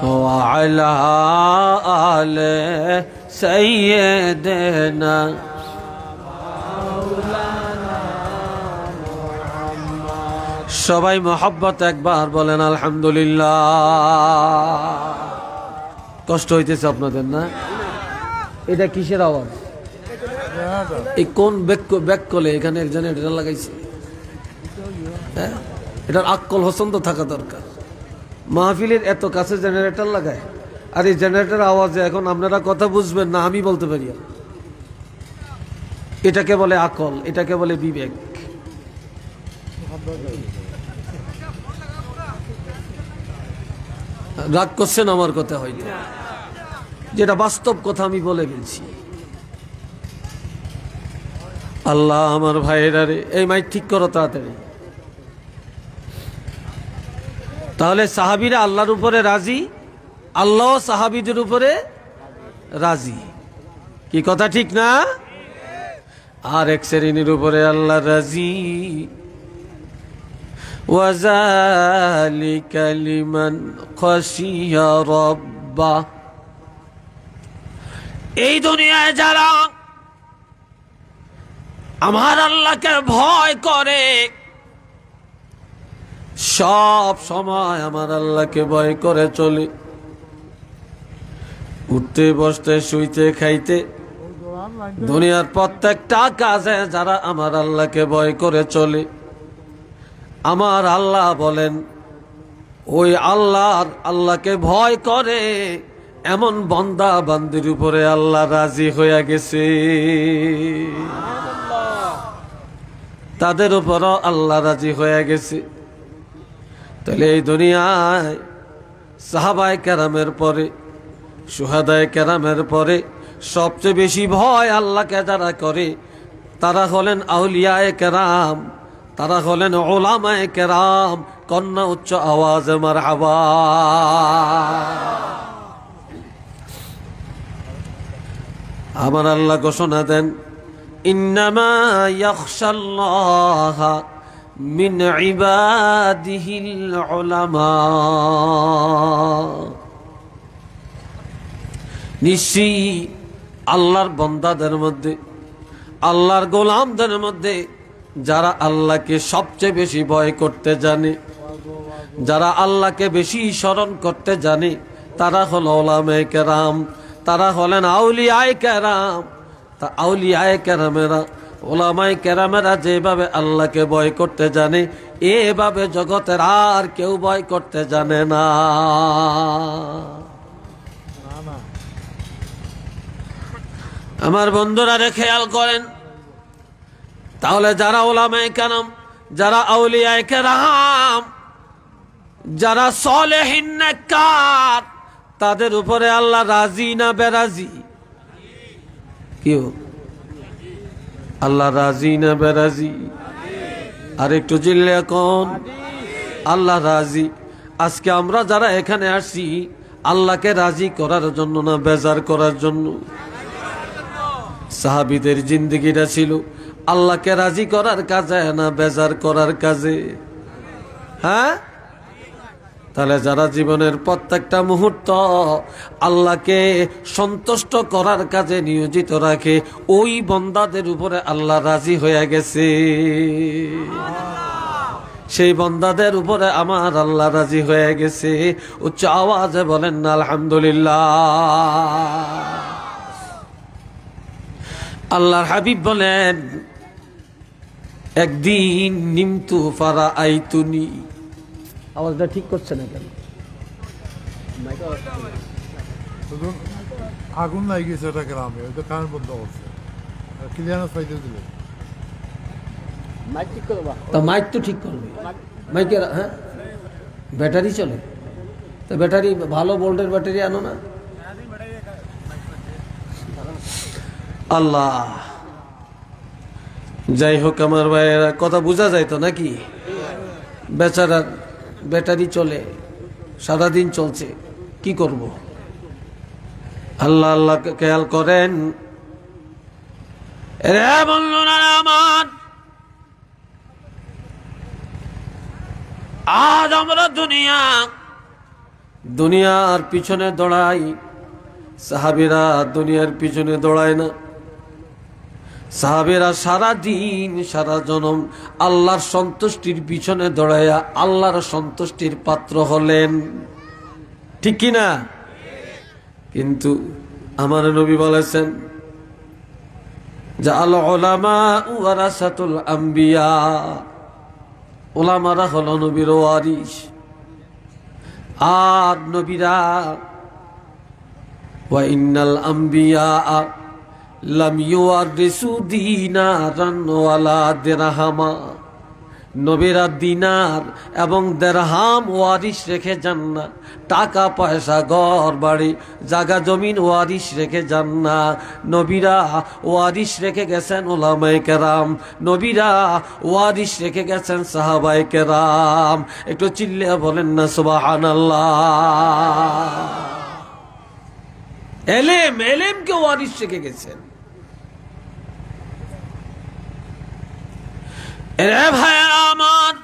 ওয়া আলা আলি সাইয়্যিদিনা। সবাই মোহাব্বত একবার বলেন আলহামদুলিল্লাহ। কষ্ট হইতেছে আপনাদের না? এটা কিসের আওয়াজ? এই কোন ব্যাক কলে এখানে জেনারেটর লাগাইছে? হ্যাঁ, এটার আক্কল হোসন তো থাকা দরকার। মাহফিলের এত কাছে জেনারেটর লাগায়, আর এই জেনারেটর আওয়াজে এখন আপনারা কথা বুঝবেন না, আমি বলতে পারি। এটাকে বলে আকল, এটাকে বলে বিবেক। রাগ করছেন আমার কথা, হয়তো যেটা বাস্তব কথা আমি বলে ফেলছি। আল্লাহ আমার ভাইয়েরা রে, এই মাইক ঠিক করো তাড়াতাড়ি। তাহলে সাহাবীরা আল্লাহর উপরে রাজি, আল্লাহ সাহাবীদের উপরে রাজি। কি কথা ঠিক না? আর এক শ্রেণীর উপরে আল্লাহ রাজি, ওয়াযালিকা লিমান খাশিয়া রাব্বা। এই দুনিয়ায় যারা আমার আল্লাহকে ভয় করে, সব সময় আমার আল্লাহকে ভয় করে চলে, উঠতে বসতে শুইতে খাইতে দুনিয়ার প্রত্যেকটা কাজে যারা আমার আল্লাহকে ভয় করে চলে, আমার আল্লাহ বলেন ওই আল্লাহকে ভয় করে এমন বান্দা বান্দির উপরে আল্লাহ রাজি হয়ে গেছে। তাদের উপরও আল্লাহ রাজি হয়ে গেছে। তাহলে এই দুনিয়ায় সাহাবায়ে কেরামের পরে, শুহাদায়ে কেরামের পরে সবচেয়ে বেশি ভয় আল্লাহকে যারা করে, তারা হলেন আউলিয়ায়ে কেরাম, তারা হলেন উলামায়ে কেরাম। কন্যা উচ্চ আওয়াজে মারহাবা। আমার আল্লাহ ঘোষণা দেন, ইন্নামা ইয়াখশাল্লাহা মিন ইবাদিহিল উলামা, নিশ্চয়ই আল্লাহর বান্দাদের মধ্যে, আল্লাহর গোলামদের মধ্যে যারা আল্লাহকে সবচেয়ে বেশি ভয় করতে জানে, যারা আল্লাহকে বেশি স্মরণ করতে জানে, তারা হল উলামায়ে কেরাম, তারা হলেন আউলিয়ায়ে কেরাম। তা আউলিয়ায়ে কেরামেরা, উলামায়ে কেরামেরা যেভাবে আল্লাহকে ভয় করতে জানে, এভাবে জগতের আর কেউ ভয় করতে জানে না। আমার বন্ধুরা রে খেয়াল করেন, তাহলে যারা উলামায়ে কেরাম, যারা আউলিয়ায়ে কেরাম, যারা সালেহিন নেককার, তাদের উপরে আল্লাহ রাজি না বেরাজি? কেউ আল্লাহ রাজি না বেরাজি? আর একটু জিল্লে এখন আল্লাহ রাজি। আজকে আমরা যারা এখানে আসছি, আল্লাহকে রাজি করার জন্য না বেজার করার জন্য? সাহাবীদের জিন্দেগিটা ছিল আল্লাহকে রাজি করার কাজে না বেজার করার কাজে? হ্যাঁ, তাহলে যারা জীবনের প্রত্যেকটা মুহূর্ত আল্লাহকে সন্তুষ্ট করার কাজে নিয়োজিত রাখে, ওই বান্দাদের উপরে আল্লাহ রাজি হয়ে গেছে। সেই বান্দাদের উপরে আমার আল্লাহ রাজি হয়ে গেছে। উচ্চ আওয়াজে বলেন না আলহামদুলিল্লাহ। আল্লাহর হাবিব বলেন, একদিন নিমতু ফারা আইতুনি। আওয়াজটা ঠিক করছে না কেন? আগুন লাগে গেছে এটা গ্রামে, ওই তো কান বন্ধ করছে, ক্লিয়ারেন্স পাইতে দিলে। মাইক ঠিক করবা? তা মাইক তো ঠিক করবে, মাইকের হ্যাঁ ব্যাটারি চলে, তো ব্যাটারি ভালো ভোল্টের ব্যাটারি আনো না। আল্লাহ, যাই হোক আমার ভাইয়েরা, কথা বোঝা যায় তো নাকি? বেচারার ব্যাটারি চলে, সারাদিন চলছে, কি করব? আল্লাহ আল্লাহ খেয়াল করেন। রে বন্ধুরা আমার, আজ আমরা দুনিয়ার পিছনে দৌড়াই, সাহাবীরা দুনিয়ার পিছনে দৌড়ায় না। সাহাবীরা সারা দিন সারা জনম আল্লাহর সন্তুষ্টির পিছনে দৌড়াইয়া আল্লাহর সন্তুষ্টির পাত্র হলেন, ঠিক কি না? কিন্তু আমার নবী বলেছেন যে আল উলামা ওয়ারাসাতুল আম্বিয়া, উলামারা হলো নবীর ওয়ারিস। আর নবীরা ওয়া ইন্নাল আম্বিয়া লাম ইউয়ারিসু দিনারান ওয়ালা দিরহামা, নবীরা দিনার এবং দিরহাম ওয়ারিস রেখে যান না, টাকা পয়সা ঘর বাড়ি জায়গা জমিন ওয়ারিস রেখে যান না। নবীরা ওয়ারিস রেখে গেছেন উলামায়ে কেরাম, নবীরা ওয়ারিস রেখে গেছেন সাহাবায়ে কেরাম। একটু চিল্লিয়ে বলেন না সুবহানাল্লাহ। এলেমকে ওয়ারিস রেখে গেছেন। এরে ভাইয়েরা আমার,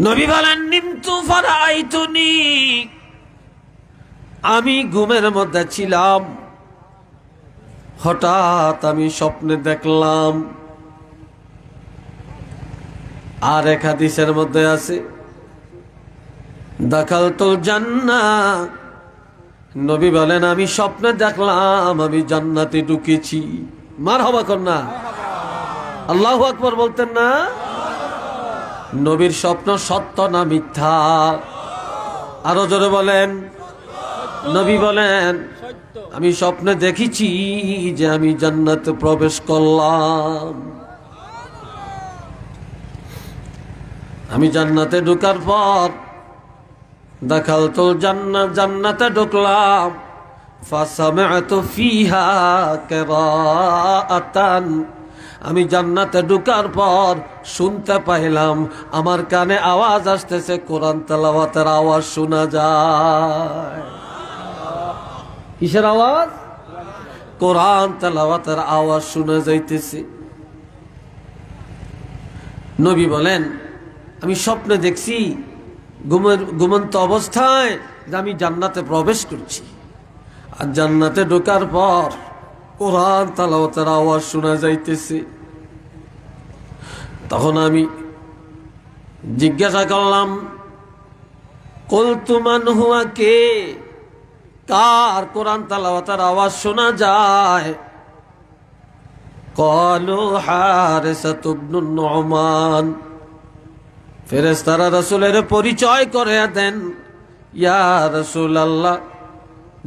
নবী বলেন নিমতু ফারাআইতুনি, আমি ঘুমের মধ্যে ছিলাম, হঠাৎ আমি স্বপ্নে দেখলাম। আর এক হাদিসের মধ্যে আছে দাখালতুল জান্নাহ, নবী বলেন আমি স্বপ্নে দেখলাম আমি জান্নাতে ঢুকেছি। মারহাবা কন্যা, আল্লাহু আকবার বলতেন না? নবীর স্বপ্ন সত্য না মিথ্যা? আরো জোরে বলেন। নবী বলেন আমি স্বপ্নে দেখেছি যে আমি জান্নাতে প্রবেশ করলাম। আমি জান্নাতে ঢোকার পর দাখালতুল জান্নাহ, জান্নাতে ঢুকলাম। ফাসামা'তু ফিহা কিরাআতান, আমি জান্নাতে ঢোকার পর শুনতে পাইলাম, আমার কানে আওয়াজ আসতেছে, কোরআন তেলাওয়াতের আওয়াজ শোনা যায়। কিসের আওয়াজ? কোরআন তেলাওয়াতের আওয়াজ শোনা যাইতেছে। নবী বলেন, আমি স্বপ্নে দেখছি ঘুমন্ত অবস্থায় যে আমি জান্নাতে প্রবেশ করছি, আর জান্নাতে ঢোকার পর কোরআন তেলাওয়াতের আওয়াজ শোনা যাইতেছে। তখন আমি জিজ্ঞাসা করলাম, কুলতু মান হুয়া, কে, কার কোরআন তেলাওয়াতের আওয়াজ শোনা যায়? ক্বালু হারিসাতু ইবনু নু'মান। ফেরেশতারা রাসূলের পরিচয় করে দেন, ইয়া রাসূলুল্লাহ,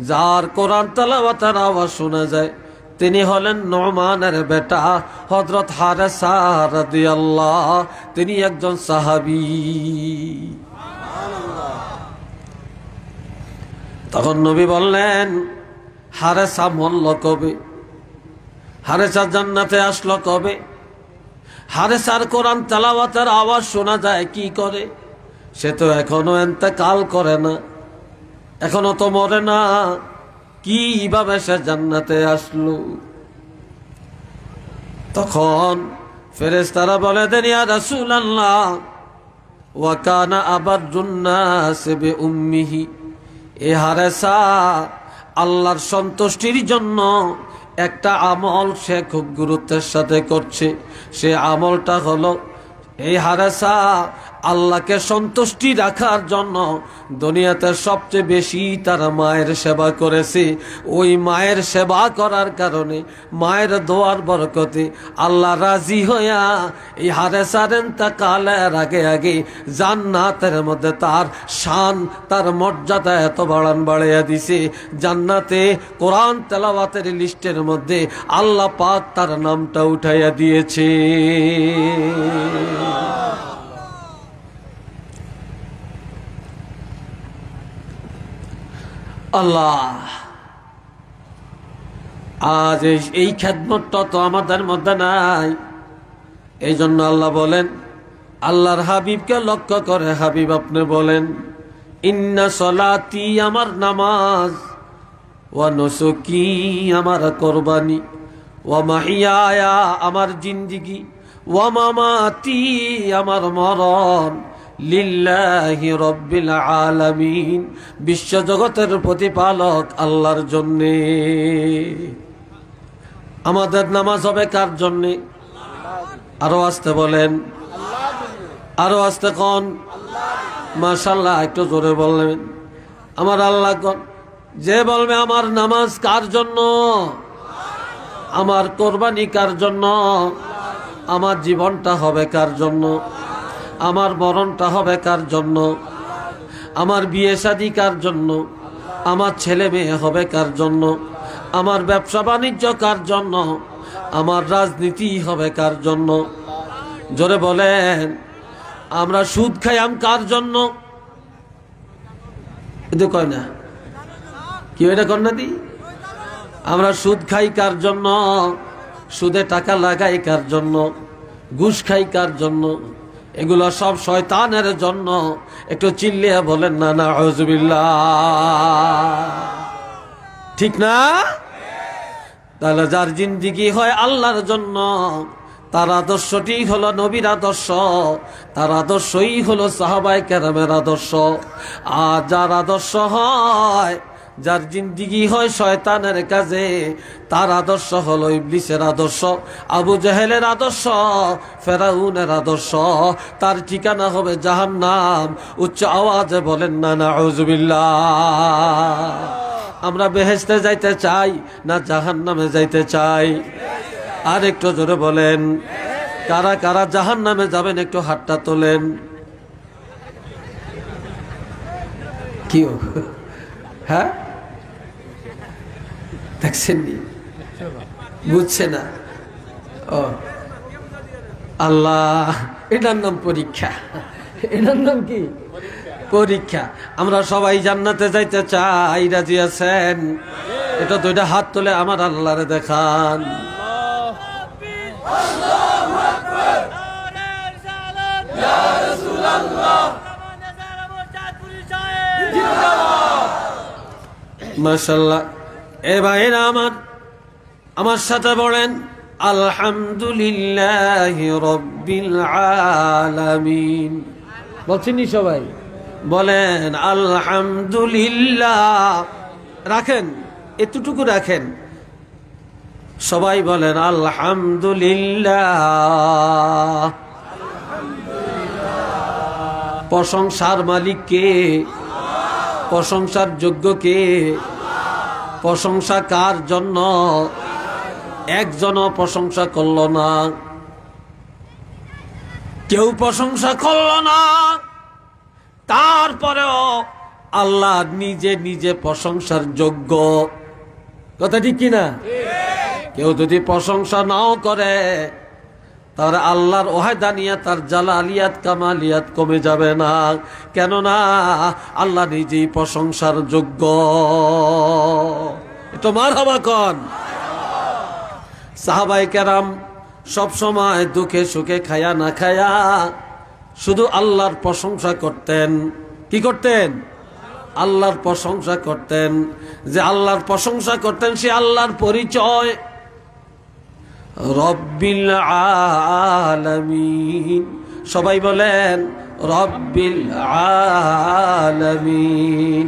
যার কোরআন তেলাওয়াতের আওয়াজ শোনা যায় তিনি হলেন নু'মানের বেটা হযরত হারিসা রাদিয়াল্লাহ, তিনি একজন সাহাবী। তখন নবী বললেন, হারিসা মরল কবে? হারিসা জান্নাতে আসলো কবে? হারিসার কোরআন তেলাওয়াতের আওয়াজ শোনা যায় কি করে? সে তো এখনো ইন্তেকাল করে না, এখনো তো মরে না, কিভাবে সে জান্নাতে আসলো? তখন ফেরেশতারা বলে দেন, ইয়া রাসূলুল্লাহ, ওয়া কানা আবাদুন নাস বিউম্মিহি, এ হারিসা আল্লাহর সন্তুষ্টির জন্য একটা আমল সে খুব গুরুত্বের সাথে করছে। সে আমলটা হলো, এই হারিসা আল্লাহকে সন্তুষ্টি রাখার জন্য দুনিয়াতে সবচেয়ে বেশি তার মায়ের সেবা করেছে। ওই মায়ের সেবা করার কারণে, মায়ের দোয়ার বরকতে আল্লাহ রাজি হইয়া এই হারিসার ইন্তেকালের আগে আগে জান্নাতের মধ্যে তার শান, তার মর্যাদা এত বাড়াইয়া দিছে, জান্নাতে কোরআন তেলাওয়াতের লিস্টের মধ্যে আল্লাহ পাক তার নামটা উঠাইয়া দিয়েছে। আল্লাহ, আজ এই খেদমতটা তো আমাদের মধ্যে নাই। এই জন্য আল্লাহ বলেন, আল্লাহর হাবিবকে লক্ষ্য করে হাবিব আপনি বলেন, ইন্না সলাতি, আমার নামাজ, ওয়া নুসুকি, আমার কোরবানি, ওয়া মাহিয়ায়া, আমার জিন্দেগি, ওয়া মামাতি, আমার মরণ, লিল্লাহি রাব্বিল আলামিন, বিশ্ব জগতের প্রতিপালক আল্লাহর জন্যে। আমাদের নামাজ হবে কার জন্যে? আরো আস্তে বলেন, আরো আস্তে কোন? মাশাআল্লাহ, একটু জোরে বললেন। আমার আল্লাহ কোন? যে বলবে আমার নামাজ কার জন্য, আমার কোরবানি কার জন্য, আমার জীবনটা হবে কার জন্য, আমার মরণটা হবে কার জন্য, আমার বিয়ে শাদী কার জন্য, আমার ছেলে মেয়ে হবে কার জন্য, আমার ব্যবসা বাণিজ্য কার জন্য, আমার রাজনীতি হবে কার জন্য? জোরে বলেন। আমরা সুদ খাইয়াম কার জন্য? এটা কয় না, কি এটা কর না দি? আমরা সুদ খাই কার জন্য? সুদে টাকা লাগাই কার জন্য? ঘুষ খাই কার জন্য? এগুলো সব শয়তানের জন্য। একটু চিল্লিয়া বলেন না নাউযুবিল্লাহ, ঠিক না? তাহলে যার জিন্দেগি হয় আল্লাহর জন্য, তার আদর্শটি হলো নবীর আদর্শ, তার আদর্শই হলো সাহাবায়ে কেরামের আদর্শ। আর যার আদর্শ হয়, যার জিন্দেগি হয় শয়তানের কাজে, তার আদর্শ হলো ইবলিসের আদর্শ, আবু জেহেলের আদর্শ, ফেরাউনের আদর্শ। তার ঠিকানা হবে জাহান্নাম। উচ্চ আওয়াজে বলেন না নাউযুবিল্লাহ। আমরা বেহেশতে যাইতে চাই না জাহান্নামে যাইতে চাই? আর একটু জোরে বলেন, কারা কারা জাহান্নামে যাবেন একটু হাতটা তোলেন। কি হ্যাঁ, দেখছেন নি? বুঝছে না? ও আল্লাহ, এটার নাম পরীক্ষা। এটার নাম কি? পরীক্ষা। আমরা সবাই জান্নাতে যাইতে চাই, রাজি আছেন? এটা দুইটা হাত তুলে আমার আল্লাহরে দেখান। মাশাআল্লাহ, এ ভাইরা আমার সাথে বলেন আলহামদুলিল্লাহি রাব্বিল আলামিন। বলছেননি সবাই? বলেন আলহামদুলিল্লাহ। রাখেন, এতটুকু রাখেন। সবাই বলেন আলহামদুলিল্লাহ। প্রশংসার মালিক কে? প্রশংসার যোগ্য কে? প্রশংসা কার জন্য? একজনও প্রশংসা করল না, কেউ প্রশংসা করল না। তারপরেও আল্লাহ নিজে নিজে প্রশংসার যোগ্য। কথা ঠিক কিনা? কেউ যদি প্রশংসা নাও করে তাহলে আল্লাহর ওয়াহদানিয়াত আর জালালিয়াত কামালিয়াত কমে যাবে না। কেননা আল্লাহ নিজেই প্রশংসার যোগ্য। এটা মারহাবা কোন? সাহাবায়ে কেরাম সব সময় দুঃখে সুখে খায়া না খায়া শুধু আল্লাহর প্রশংসা করতেন। কি করতেন? আল্লাহর প্রশংসা করতেন। যে আল্লাহর প্রশংসা করতেন সে আল্লাহর পরিচয় রব্বিল আলামিন। সবাই বলেন রব্বিল আলামিন।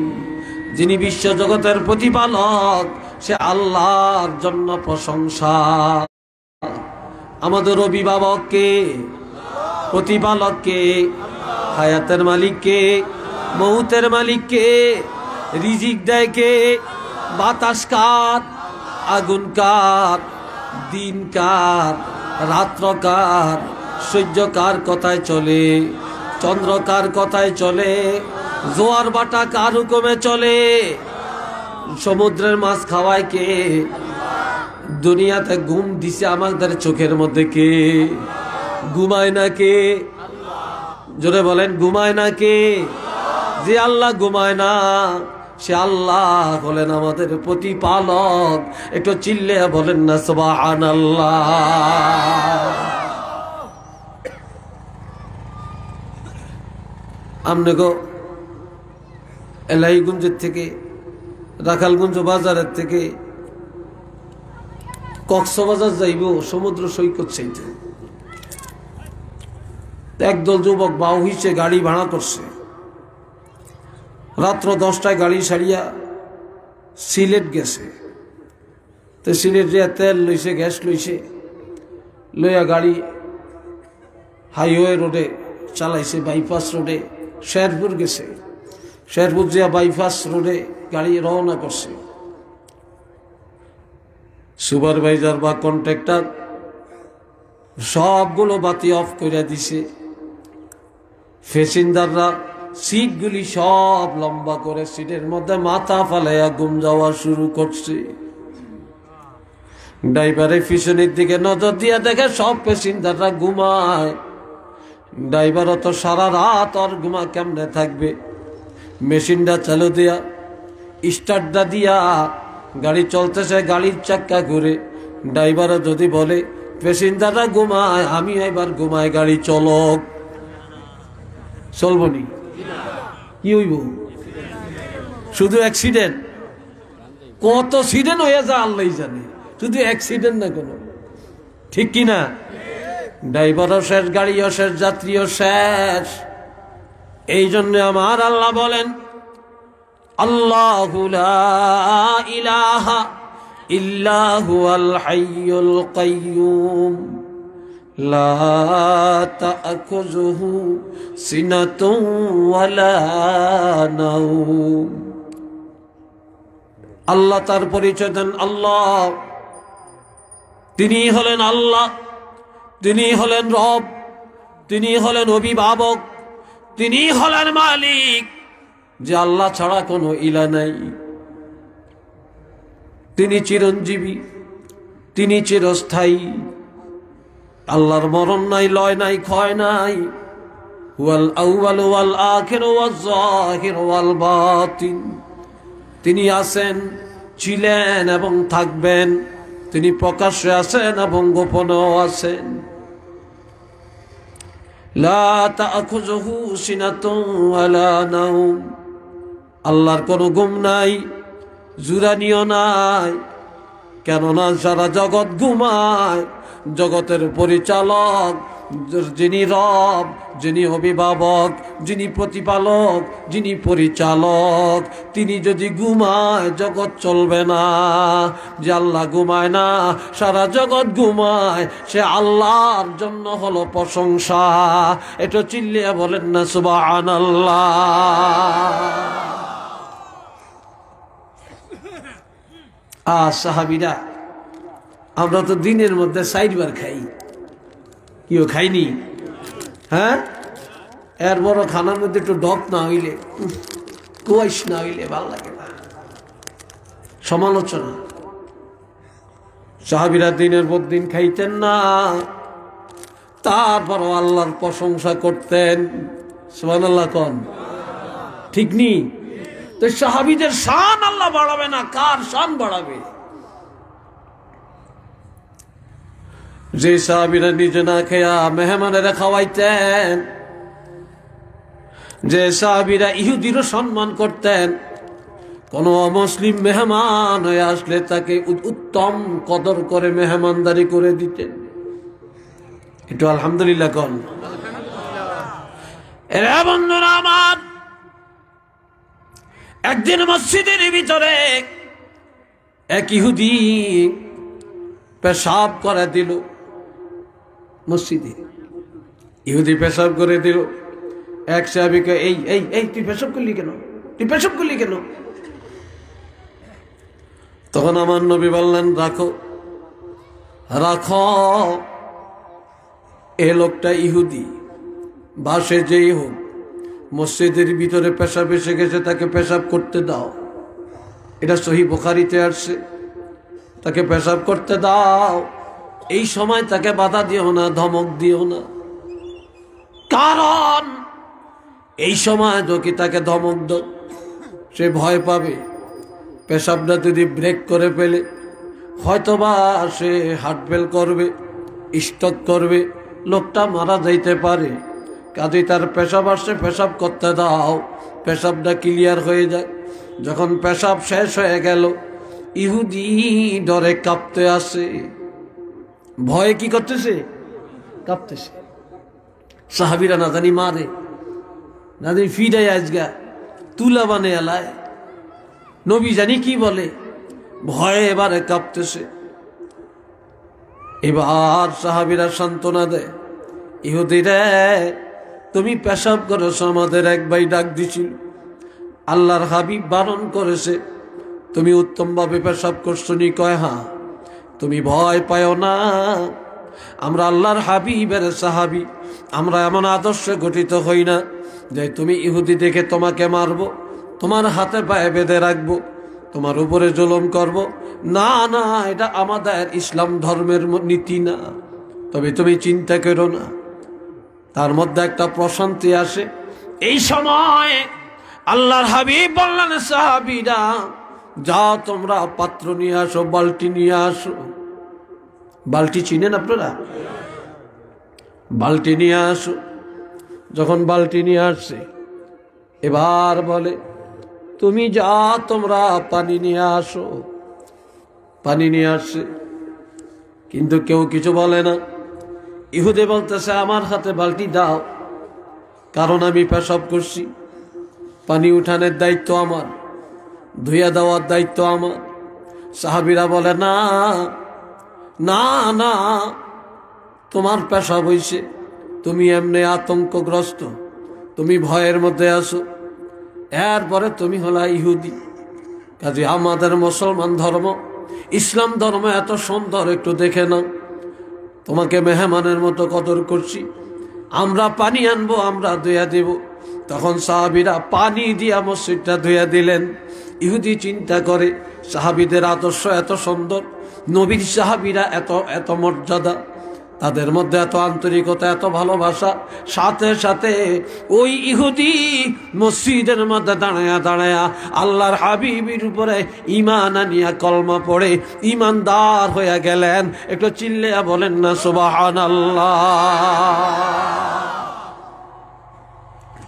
যিনি বিশ্ব জগতের প্রতিপালক সে আল্লাহর জন্য প্রশংসা। আমাদের অভিভাবক কে? প্রতিপালক কে? হায়াতের মালিক কে? মৌতের মালিক কে? রিজিক দেয় কে? বাতাস কার? আগুন কার? দিন কার? রাত্র কার? সূর্য কার কথায় চলে? চন্দ্র কার কথায় চলে? জোয়ার বাটা কার হুকুমে চলে? সমুদ্রের মাছ খাওয়ায় কে? দুনিয়াতে ঘুম দিছে আমাদের চোখের মধ্যে কে? ঘুমায় না কে? জোরে বলেন ঘুমায় না কে? যে আল্লাহ ঘুমায় না সে আল্লাহ হলেন আমাদের প্রতিপালক। একটু চিল্লে বলেন না সুবহানাল্লাহ। আমনে গো এলাইগঞ্জের থেকে রাখালগঞ্জ বাজারের থেকে কক্সবাজার যাইব সমুদ্র সৈকত চাইতে। একদল যুবক বাউ হইছে, গাড়ি ভাড়া করছে। রাত্র 10টায় গাড়ি ছাড়িয়া সিলেট গেছে। তো সিলেট যে তেল লইছে, গ্যাস লইছে, লইয়া গাড়ি হাইওয়ে রোডে চালাইছে, বাইপাস রোডে। শেরপুর গেছে, শেরপুর যে বাইপাস রোডে গাড়ি রওনা করছে। সুপারভাইজার বা কন্ট্রাক্টর সবগুলো বাতি অফ করে দিছে। প্যাসেঞ্জাররা সিটগুলি সব লম্বা করে সিটের মধ্যে মাথা ফালাইয়া ঘুম যাওয়া শুরু করছে। ড্রাইভারের পিছনের দিকে নজর দিয়া দেখে সব প্যাসেঞ্জাররা ঘুমায়। ড্রাইভারও তো সারা রাত আর ঘুমা কেমনে থাকবে? মেশিনটা চালু দিয়া স্টার্টটা দিয়া গাড়ি চলতেছে, গাড়ির চাক্কা ঘুরে। ড্রাইভারও যদি বলে প্যাসেঞ্জাররা ঘুমায়, আমি এবার ঘুমায়, গাড়ি চলক, চলবনি? কি হইব? শুধু অ্যাক্সিডেন্ট। কত অ্যাক্সিডেন্ট হয়ে যায় আল্লাহ জানে, শুধু অ্যাক্সিডেন্ট না কোনো। ঠিক কিনা? ড্রাইভারও শেষ, গাড়িও শেষ, যাত্রীও শেষ। এই জন্য আমার আল্লাহ বলেন আল্লাহু লা ইলাহা ইল্লা হুয়াল হাইয়ুল কাইয়্যুম লা তা'খুযুহু সিনাতুন ওয়ালা নাওম। আল্লাহ তার পরিচয় দেন আল্লাহ। তিনি হলেন আল্লাহ, তিনি হলেন রব, তিনি হলেন অভিভাবক, তিনি হলেন মালিক। যে আল্লাহ ছাড়া কোনো ইলা নাই। তিনি চিরঞ্জীবী, তিনি চিরস্থায়ী। আল্লাহর মরণ নাই, লয় নাই, ক্ষয় নাই। ওয়াল আউয়াল ওয়াল আখির ওয়াল যাহির ওয়াল বাতিন। তিনি আছেন, ছিলেন এবং থাকবেন। তিনি প্রকাশ্যে আছেন এবং গোপনেও আছেন। লা তা'খুযুহু সিনাতুন ওয়ালা নাওম। আল্লাহর কোনো ঘুম নাই, জুরানিও নাই, কেননা সারা জগৎ ঘুমায়। জগতের পরিচালক যিনি রব, যিনি অভিভাবক, যিনি প্রতিপালক, যিনি পরিচালক, তিনি যদি ঘুমায় জগৎ চলবে না। যে আল্লাহ ঘুমায় না, সারা জগৎ ঘুমায়, সে আল্লাহর জন্য হলো প্রশংসা। এটা চিল্লিয়ে বলেন না সুবহানাল্লাহ। সাহাবীরা, আমরা তো দিনের মধ্যে 4 বার খাই, কেউ খাইনি? হ্যাঁ, এর বড় খানার মধ্যে একটু ডক না হইলে, কোয়াইশ না হইলে ভাল লাগে না। সমালোচনা। সাহাবীরা দিনের পর দিন খাইতেন না, তারপর আল্লাহর প্রশংসা করতেন। সুবহানাল্লাহ কোন ঠিক নি? তো সাহাবীদের শান আল্লাহ বাড়াবে না, কার শান বাড়াবে? যে সাহাবীরা নিজে না খেয়া মেহমানেরা খাওয়াইতেন, যে সাহাবীরা ইহুদিরও সম্মান করতেন, কোন অমুসলিম মেহমান হয়ে আসলে তাকে উত্তম কদর করে মেহমানদারি করে দিতেন। একটু আলহামদুলিল্লাহ কোন। এরা বন্ধুরা আমার, একদিন মসজিদের ভিতরে এক ইহুদি পেশাব করে দিল। মসজিদে ইহুদি পেশাব করে দিল। এক সাহাবীকে, এই এই এই তুই পেশাব করলি কেন? তুই পেশাব করলি কেন? তখন আমার নবী বললেন, রাখো রাখো, এ লোকটা ইহুদি, বাসে যেই হোক, মসজিদের ভিতরে পেশাব এসে গেছে, তাকে পেশাব করতে দাও। এটা সহিহ বুখারীতে আসছে, তাকে পেশাব করতে দাও। এই সময় তাকে বাধা দিও না, ধমক দিও না, কারণ এই সময় যদি তাকে ধমক দাও, সে ভয় পাবে। পেশাবটা যদি ব্রেক করে ফেলে, হয়তোবা সে হার্ট ফেল করবে, স্ট্রোক করবে, লোকটা মারা যাইতে পারে। কাজেই তার পেশাব আসছে, পেশাব করতে দাও, পেশাবটা ক্লিয়ার হয়ে যায়। যখন পেশাব শেষ হয়ে গেল, ইহুদি ডরে কাঁপতে আসে। ভয়ে কি করতেছে? কাঁপতেছে। সাহাবীরা না জানি মারে, না জানি ফিডাই আজগা তুলা বানে এলায়, নবী জানি কি বলে, ভয়ে এবারে কাঁপতেছে। এবার সাহাবীরা সান্ত্বনা দেয়, ইহুদি রে, তুমি পেশাব করেছো, আমাদের এক ভাই ডাক দিছিল, আল্লাহর হাবিব বারণ করেছে, তুমি উত্তমভাবে পেশাব করছো নি? কয় হ্যাঁ। তুমি ভয় পাও না, আমরা আল্লাহর হাবিবের সাহাবী, আমরা এমন আদর্শে গঠিত হই না যে তুমি ইহুদি দেখে তোমাকে মারবো, তোমার হাতে পায়ে বেঁধে রাখবো, তোমার উপরে জুলুম করব। না না, এটা আমাদের ইসলাম ধর্মের নীতি না। তবে তুমি চিন্তা করো না, তার মধ্যে একটা প্রশান্তি আসে। এই সময় আল্লাহর হাবিব বললেন, সাহাবীরা যাও, তোমরা পাত্র নিয়ে আসো, বালতি নিয়ে আসো। বালতি চিনেন আপনারা? বালতি নিয়ে আসো। যখন বালতি নিয়ে আসছে, এবার বলে, তুমি যা, তোমরা পানি নিয়ে আসো। পানি নিয়ে আসছে, কিন্তু কেউ কিছু বলে না। ইহুদি বলতেছে, আমার হাতে বালতি দাও, কারণ আমি পেশাব করছি, পানি উঠানোর দায়িত্ব আমার, ধুইয়া দেওয়ার দায়িত্ব আমার। সাহাবীরা বলে, না না না, তোমার পেশাব হইছে, তুমি এমনি আতঙ্কগ্রস্ত, তুমি ভয়ের মধ্যে আছো, এরপরে তুমি হলা ইহুদি। কাজে আমাদের মুসলমান ধর্ম, ইসলাম ধর্ম এত সুন্দর, একটু দেখে নাও, তোমাকে মেহমানের মতো কদর করছি, আমরা পানি আনবো, আমরা ধুইয়া দেব। তখন সাহাবীরা পানি দিয়া মসজিদটা ধুইয়া দিলেন। ইহুদি চিন্তা করে, সাহাবীদের আদর্শ এত সুন্দর, নবীর সাহাবীরা এত এত মর্যাদা, তাদের মধ্যে এত আন্তরিকতা, এত ভালোবাসা। সাথে সাথে ওই ইহুদি মসজিদের মধ্যে দাঁড়ায়া দাঁড়ায়া আল্লাহর হাবিবের উপরে ঈমান আনিয়া কলমা পড়ে ঈমানদার হয়ে গেলেন। একটু চিল্লিয়া বলেন না সুবহানাল্লাহ।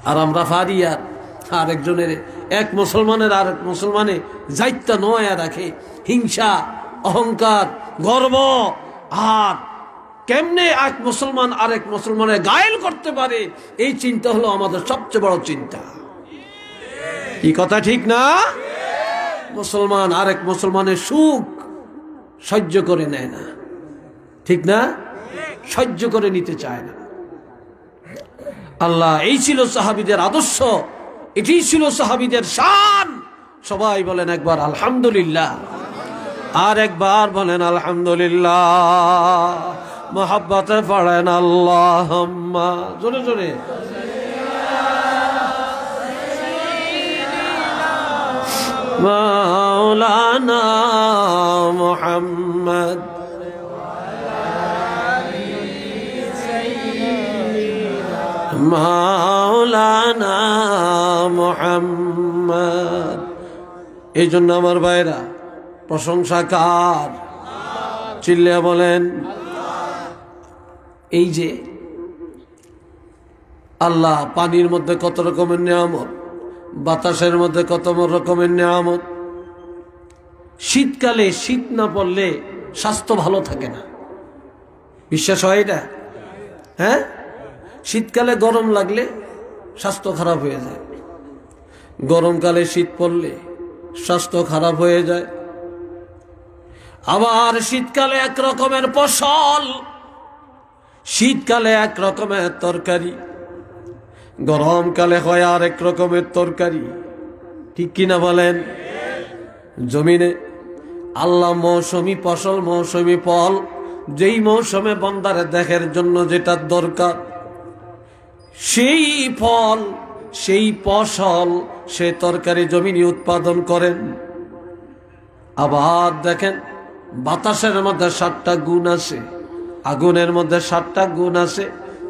আর আমরা ফারিয়ার আরেকজনের এক মুসলমানের আর এক মুসলমানে দায়িত্ব নয়া রাখে, হিংসা, অহংকার, গর্ব, আর কেমনে এক মুসলমান আরেক মুসলমানের ঘায়েল করতে পারে, এই চিন্তা হলো আমাদের সবচেয়ে বড় চিন্তা। কি কথা ঠিক না? মুসলমান আরেক মুসলমানের সুখ সহ্য করে নেয় না, ঠিক না? সহ্য করে নিতে চায় না। আল্লাহ, এই ছিল সাহাবীদের আদর্শ, এটি ছিল সাহাবীদের শান। সবাই বলেন একবার আলহামদুলিল্লাহ, আর একবার বলেন আলহামদুলিল্লাহ। মোহাব্বতে পড়েন আল্লাহুম্মা, জোরে জোরে। মাওলানা মুহাম্মদ মাওলানা মুহাম্মদ। এই জন্য আমার ভাইরা, প্রশংসা কার? চিল্লিয়া বলেন। এই যে আল্লাহ পানির মধ্যে কত রকমের নিয়ামত, বাতাসের মধ্যে কত রকমের নিয়ামত। শীতকালে শীত না পড়লে স্বাস্থ্য ভালো থাকে না, বিশ্বাস হয় এটা? হ্যাঁ, শীতকালে গরম লাগলে স্বাস্থ্য খারাপ হয়ে যায়, গরমকালে শীত পড়লে স্বাস্থ্য খারাপ হয়ে যায়। আবার শীতকালে এক রকমের ফসল, শীতকালে এক রকমের তরকারি, গরমকালে হয় আর এক রকমের তরকারি, ঠিক কিনা বলেন? জমিনে আল্লাহ মৌসুমী ফসল, মৌসুমী ফল, যেই মৌসুমে বান্দারে দেখার জন্য যেটা দরকার, সেই ফল, সেই ফসল, সেই তরকারি জমিনে উৎপাদন করেন। আবার দেখেন, বাতাসের মধ্যে 7টা গুণ আছে, আগুনের মধ্যে 7টা গুণ আছে,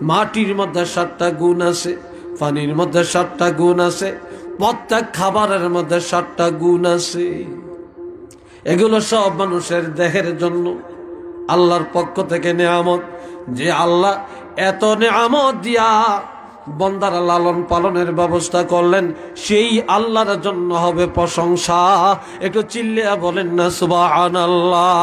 মাটির মধ্যে 7টা গুণ আছে, পানির মধ্যে 7টা গুণ আছে, প্রত্যেক খাবারের মধ্যে 7টা গুণ আছে। এগুলো সব মানুষের দেহের জন্য আল্লাহর পক্ষ থেকে নেয়ামত। যে আল্লাহ এত নেয়ামত দিয়া বান্দার লালন পালনের ব্যবস্থা করলেন, সেই আল্লাহর জন্য হবে প্রশংসা। একটু চিল্লিয়া বলেন না সুবহানাল্লাহ।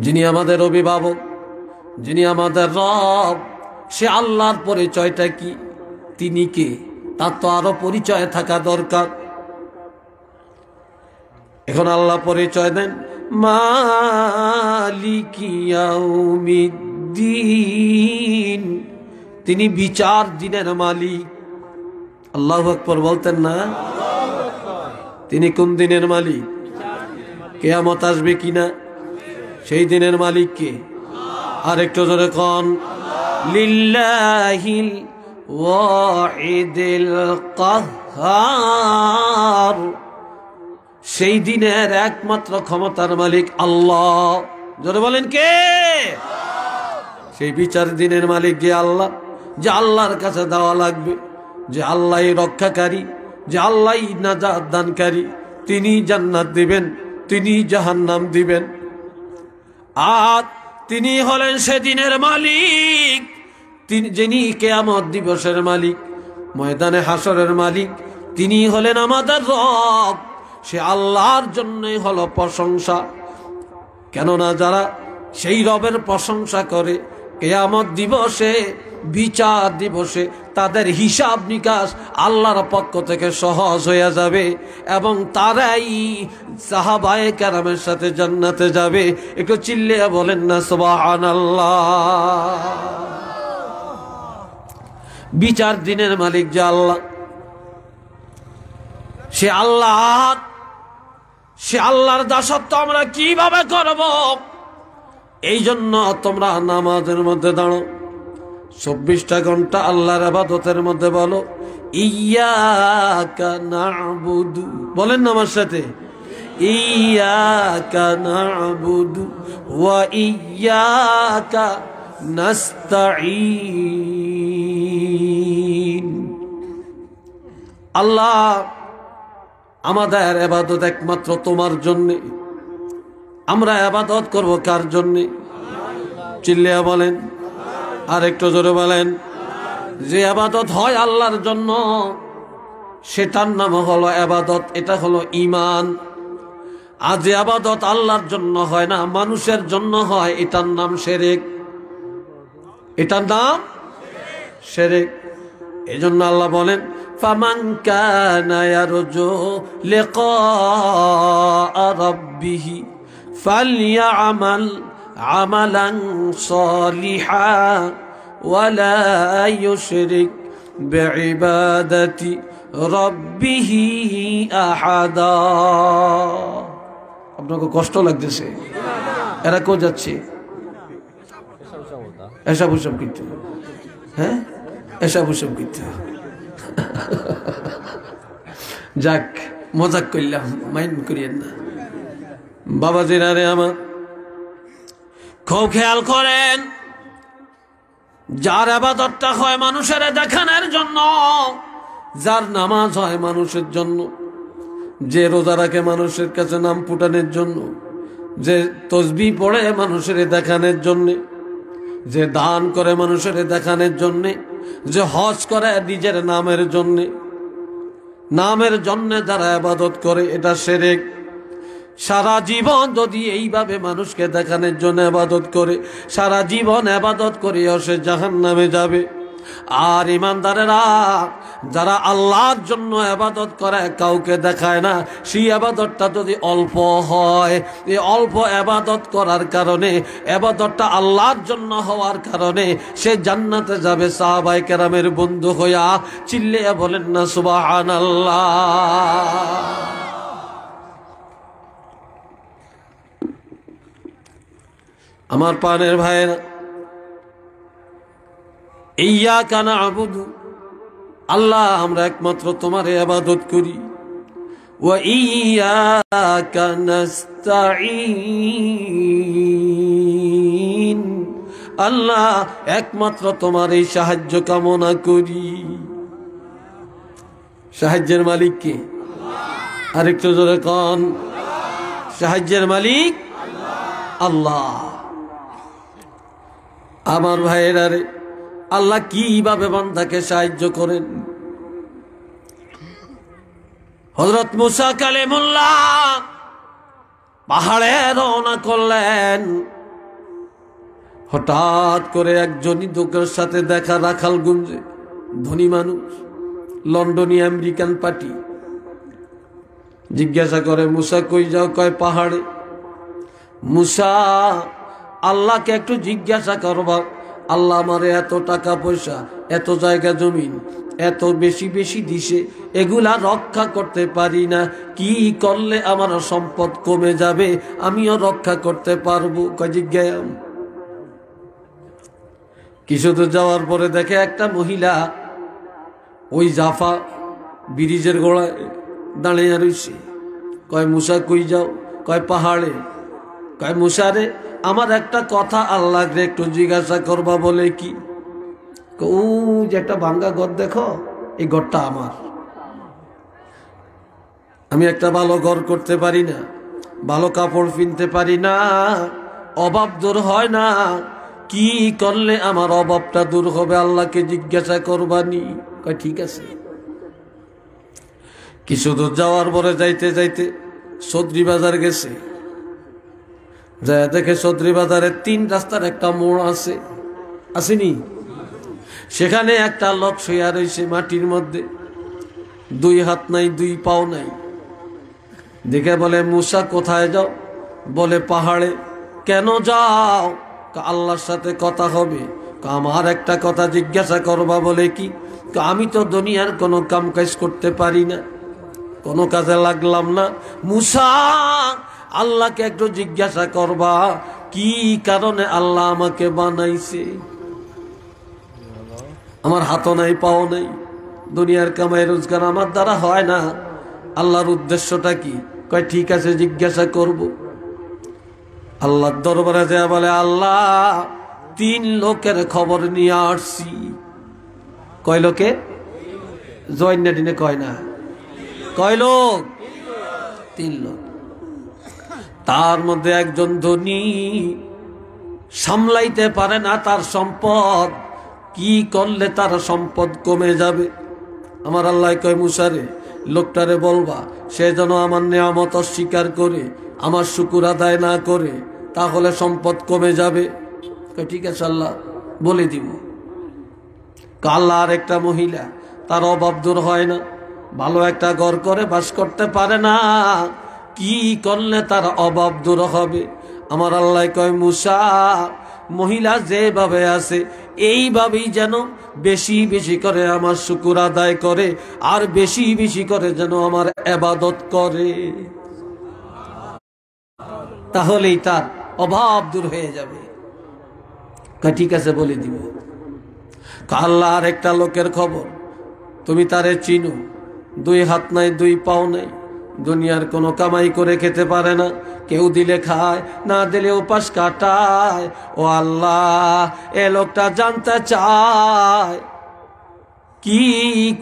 যিনি আমাদের অভিভাবক, যিনি আমাদের রব, সে আল্লাহর পরিচয়টা কি? তিনি কে? তার তো আরো পরিচয় থাকা দরকার। এখন আল্লাহ পরিচয় দেন মালিকি ইয়াউমিদ্দিন, তিনি বিচার দিনের মালিক। আল্লাহু আকবার বলতেন না? তিনি কোন দিনের মালিক? কিয়ামত আসবে কিনা সেই দিনের মালিক কে? আর একটু জোরে কোন লিল্লাহিল ওয়াহিদিল কাহ্হার, সেই দিনের একমাত্র ক্ষমতার মালিক আল্লাহ। জোরে বলেন কে? সেই বিচার দিনের মালিক যে আল্লাহ, যে আল্লাহর কাছে দেওয়া লাগবে, যে আল্লাহ রক্ষাকারী, যে আল্লাহ নাজাত দানকারী, তিনি জান্নাত দিবেন, তিনি জাহান্নাম দিবেন। আর তিনি হলেন সেদিনের মালিক, তিনি যিনি কিয়ামত দিবসের মালিক, ময়দানে হাসরের মালিক, তিনি হলেন আমাদের রব। সে আল্লাহর জন্যই হলো প্রশংসা। কেননা যারা সেই রবের প্রশংসা করে, কিয়ামত দিবসে, বিচার দিবসে তাদের হিসাব নিকাশ আল্লাহর পক্ষ থেকে সহজ হয়ে যাবে, এবং তারাই সাহাবায়ে কেরামের সাথে জান্নাতে যাবে। একটু চিল্লিয়া বলেন না সুবহানাল্লাহ। বিচার দিনের মালিক যে আল্লাহ, সে আল্লাহ, সে আল্লাহর দাসত্ব আমরা কিভাবে করব? এই জন্য তোমরা নামাজের মধ্যে দাঁড়ো, 24টা ঘন্টা আল্লাহর ইবাদতের মধ্যে বলো ইয়াকা না'বুদু, বলেন না আমার সাথে, ইয়াকা না'বুদু ওয়া ইয়াকা নাস্তাঈন। আল্লাহ, আমাদের ইবাদত একমাত্র তোমার জন্যে। আমরা ইবাদত করব কার জন্যে? চিল্লিয়া বলেন, আর একটু জোরে বলেন। যে ইবাদত হয় আল্লাহর জন্য সেটার নাম হলো ইবাদত, এটা হলো ঈমান। আর যে ইবাদত আল্লাহর জন্য হয় না, মানুষের জন্য হয়, এটার নাম শিরক, এটার নাম শিরক। এজন্য আল্লাহ বলেন ফামান কানা ইয়ারজু লিকা রাব্বিহি ফালইআমাল আমালান সালিহা ওয়ালা ইউশরিক বিইবাদাতি রাব্বিহি আহাদা। আপনাকে কষ্ট লাগতেছে? এরা কো যাচ্ছে এসব উসব করতে, হ্যাঁ এসব উসব করতে। যাক, মজাক করলাম, মাইন্ড করিয়েন না। বাবাজিরা রে আমার, খুব খেয়াল করেন, যার ইবাদতটা হয় মানুষের দেখানোর জন্য, যার নামাজ হয় মানুষের জন্য, যে রোজা রাখে মানুষের কাছে নাম ফুটানোর জন্য, যে তসবিহ পড়ে মানুষের দেখানোর জন্যে, যে দান করে মানুষের দেখানোর জন্যে, যে হজ করে নিজের নামের জন্যে, নামের জন্যে যারা ইবাদত করে, এটা শিরক। সারা জীবন যদি এইভাবে মানুষকে দেখানোর জন্য ইবাদত করে, সারা জীবন ইবাদত করেও সে জাহান্নামে যাবে। আর ইমানদারেরা যারা আল্লাহর জন্য ইবাদত করে, কাউকে দেখায় না, সেই ইবাদতটা যদি অল্প হয়, এই অল্প ইবাদত করার কারণে, ইবাদতটা আল্লাহর জন্য হওয়ার কারণে সে জান্নাতে যাবে সাহাবায়ে কেরামের বন্ধু হইয়া। চিল্লিয়ে বলেন না সুবহানাল্লাহ। আমার প্রাণের ভাইয়েরা, ইয়্যাকা না'বুদু, আল্লাহ আমরা একমাত্র তোমার ইবাদত করি, ওয়া ইয়্যাকা নাস্তাঈন, আল্লাহ একমাত্র তোমার এই সাহায্য কামনা করি। সাহায্যের মালিক কে? আরেকটু জোরে কোন, সাহায্যের মালিক আল্লাহ। আমার ভাইয়েরা রে, আল্লাহ কিভাবে বান্দাকে সাহায্য করেন? হযরত মুসা কালিমুল্লাহ পাহাড়ে রওনা করলেন। হঠাৎ করে একজনই লোকের সাথে দেখা, রাখালগঞ্জে, ধনী মানুষ, লন্ডনী আমেরিকান পার্টি। জিজ্ঞাসা করে, মুসা কই যাও? কয় পাহাড়ে। মুসা, আল্লাহকে একটু জিজ্ঞাসা করবা, আল্লাহ আমারে এত টাকা পয়সা, এত জায়গা জমিন, এত বেশি বেশি দিছে, এগুলা রক্ষা করতে পারি না, কি করলে আমার সম্পদ কমে যাবে, আমিও রক্ষা করতে পারবো? কয় জিজ্ঞাসা। কিছু দূর যাওয়ার পরে দেখে একটা মহিলা ওই জাফা ব্রিজের গোড়ায় দাঁড়িয়ে রয়েছে। কয় মুসা কই যাও? কয় পাহাড়ে। কয় মুসা রে, আমার একটা কথা আল্লাহকে একটু জিজ্ঞাসা করবা। বলে কি? ও যে একটা ভাঙ্গা ঘর দেখো, এই ঘরটা আমার, আমি একটা ভালো ঘর করতে পারি না, ভালো কাপড় কিনতে পারি না, অভাব দূর হয় না, কি করলে আমার অভাবটা দূর হবে? আল্লাহকে জিজ্ঞাসা করবানি। কয় ঠিক আছে। কিছু দূর যাওয়ার পরে যাইতে যাইতে সদরি বাজার গেছে। যায় দেখে সদরি বাজারের 3 রাস্তার একটা মোড় আছে, আসেনি? সেখানে একটা লোক শুয়ে রয়েছে মাটির মধ্যে, 2 হাত নাই, 2 পাও নাই। দেখে বলে, মুসা কোথায় যাও? বলে পাহাড়ে। কেন যাও? আল্লাহর সাথে কথা হবে। আমার একটা কথা জিজ্ঞাসা করবা। বলে কি? আমি তো দুনিয়ার কোনো কাম কাজ করতে পারি না, কোনো কাজে লাগলাম না। মুসা, আল্লাহকে একটু জিজ্ঞাসা করবা, কি কারণে আল্লাহ আমাকে বানাইছে? আমার হাতও নাই, পাও নাই, দুনিয়ার কামাই রোজগার আমার দ্বারা হয় না, আল্লাহর উদ্দেশ্যটা কি? কয় ঠিক আছে, জিজ্ঞাসা করব। আল্লাহর দরবারে যায় বলে, আল্লাহ 3 লোকের খবর নিয়ে আসছি। কয় লোকে? জয়নাডিনে কয় না, কয় লোক? 3 লোক। তার মধ্যে একজন ধনী, সামলাইতে পারে না তার সম্পদ, কি করলে তার সম্পদ কমে যাবে। আমার আল্লাহ কয় মুসারে লোকটারে বলবা সে যেন আমার নেয়ামত অস্বীকার করে আমার শুকুর আদায় না করে, তাহলে সম্পদ কমে যাবে। ঠিক আছে আল্লাহ বলে দিব। আল্লাহ আর একটা মহিলা, তার অভাব দূর হয় না, ভালো একটা ঘর করে বাস করতে পারে না, কি করলে তার অভাব দূর হবে। আমার আল্লাহ কয় মুসা মহিলা যেভাবে আছে এইভাবেই যেন বেশি বেশি করে আমার শুকুর আদায় করে, আর বেশি বেশি করে যেন আমার ইবাদত করে, তাহলেই তার অভাব দূর হয়ে যাবে। ঠিক আছে বলে দিব। আল্লাহ আর একটা লোকের খবর, তুমি তারে চিনো, 2 হাত নাই 2 পাও নাই, দুনিয়ার কোনো কামাই করে খেতে পারে না, কেউ দিলে খায়, না দিলে উপাস কাটায়। ও আল্লাহ, এ লোকটা জানতে চায় কি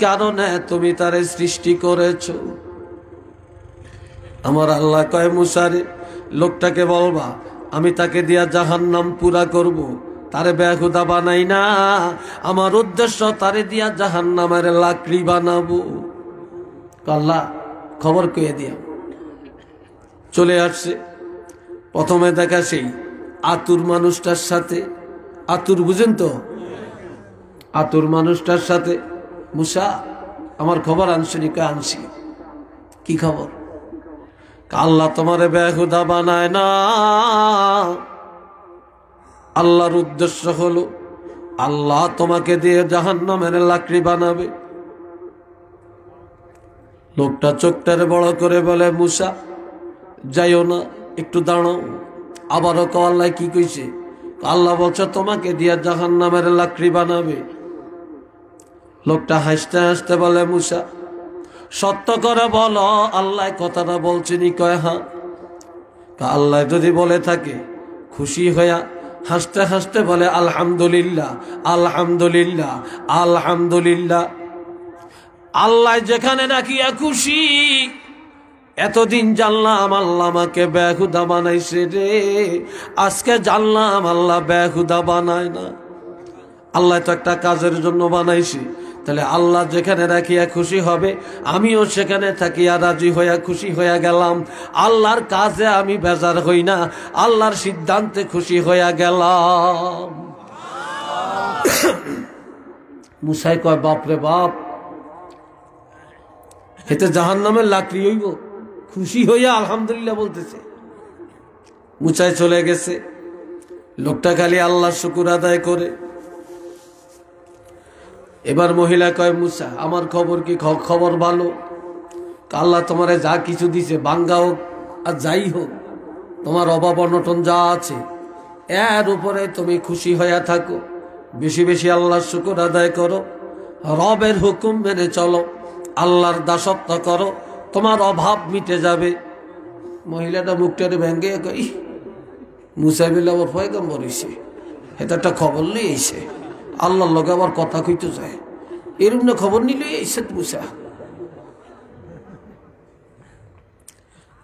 কারণে তুমি তারে সৃষ্টি করেছো। আমার আল্লাহ কয় মুসারে লোকটাকে বলবা আমি তাকে দিয়া জাহান্নাম পুরা করব, তারে বেহুদা বানাই না, আমার উদ্দেশ্য তারে দিয়া জাহান্নামের লাকড়ি বানাবো। আল্লাহ খবর কয়ে দিয়া চলে আসছে। প্রথমে দেখা সেই আতুর মানুষটার সাথে, আতুর বুঝেন তো, আতুর মানুষটার সাথে মুসা আমার খবর আনছিনি, কে আনছি, কি খবর? আল্লাহ তোমারে বেহুদা বানায় না, আল্লাহর উদ্দেশ্য হলো আল্লাহ তোমাকে দিয়ে জাহান্নামের লাকড়ি বানাবে। লোকটা চোখটারে বড় করে বলে মুসা যাইও না, একটু দাঁড়াও। আবারও কও আল্লাহ কি কইছে? আল্লাহ বলছে তোমাকে দিয়া জাহান্নামের লাকড়ি বানাবে। লোকটা হাসতে হাসতে বলে মুসা সত্য করে বলো আল্লাহ কথাটা বলছেনি? কয় হ্যাঁ। আল্লাহ যদি বলে থাকে খুশি হইয়া হাসতে হাসতে বলে আলহামদুলিল্লাহ আলহামদুলিল্লাহ আলহামদুলিল্লাহ। আল্লাহ যেখানে রাখিয়া খুশি, এতদিন জানলাম আল্লাহ আমাকে বেহুদা বানাইছে রে, আজকে জানলাম আল্লাহ বেহুদা বানায় না, আল্লাহ তো একটা কাজের জন্য বানাইছে। তাহলে আল্লাহ যেখানে রাখিয়া খুশি হবে আমিও সেখানে থাকিয়া রাজি হইয়া খুশি হইয়া গেলাম। আল্লাহর কাজে আমি বেজার হই না, আল্লাহর সিদ্ধান্তে খুশি হইয়া গেলাম। মুসাই কয় বাপরে বাপ, এতে জাহান্নামের লাকড়ি হইব? খুশি হইয়া আলহামদুলিল্লাহ বলতেছে। মুসাই চলে গেছে, লোকটা খালি আল্লাহর শুকুর আদায় করে। এবার মহিলা কয় মুসা আমার খবর কি? খবর ভালো, আল্লাহ তোমারে যা কিছু দিছে বাঙ্গা হোক আর যাই হোক, তোমার অভাব অনটন যা আছে এর উপরে তুমি খুশি হইয়া থাকো, বেশি বেশি আল্লাহর শুকুর আদায় করো, রবের হুকুম মেনে চলো, আল্লাহর দাসত্ব করো, তোমার অভাব মিটে যাবে। মহিলাটা মুখটারে ভেঙ্গে কই মুসা বিল্লাহ ওর পয়গম্বর হইছে, এটা একটা খবর নিয়ে এসে আল্লাহর লগে আবার কথা কইতে যায়, এরম না খবর নিলে এসে মুসা।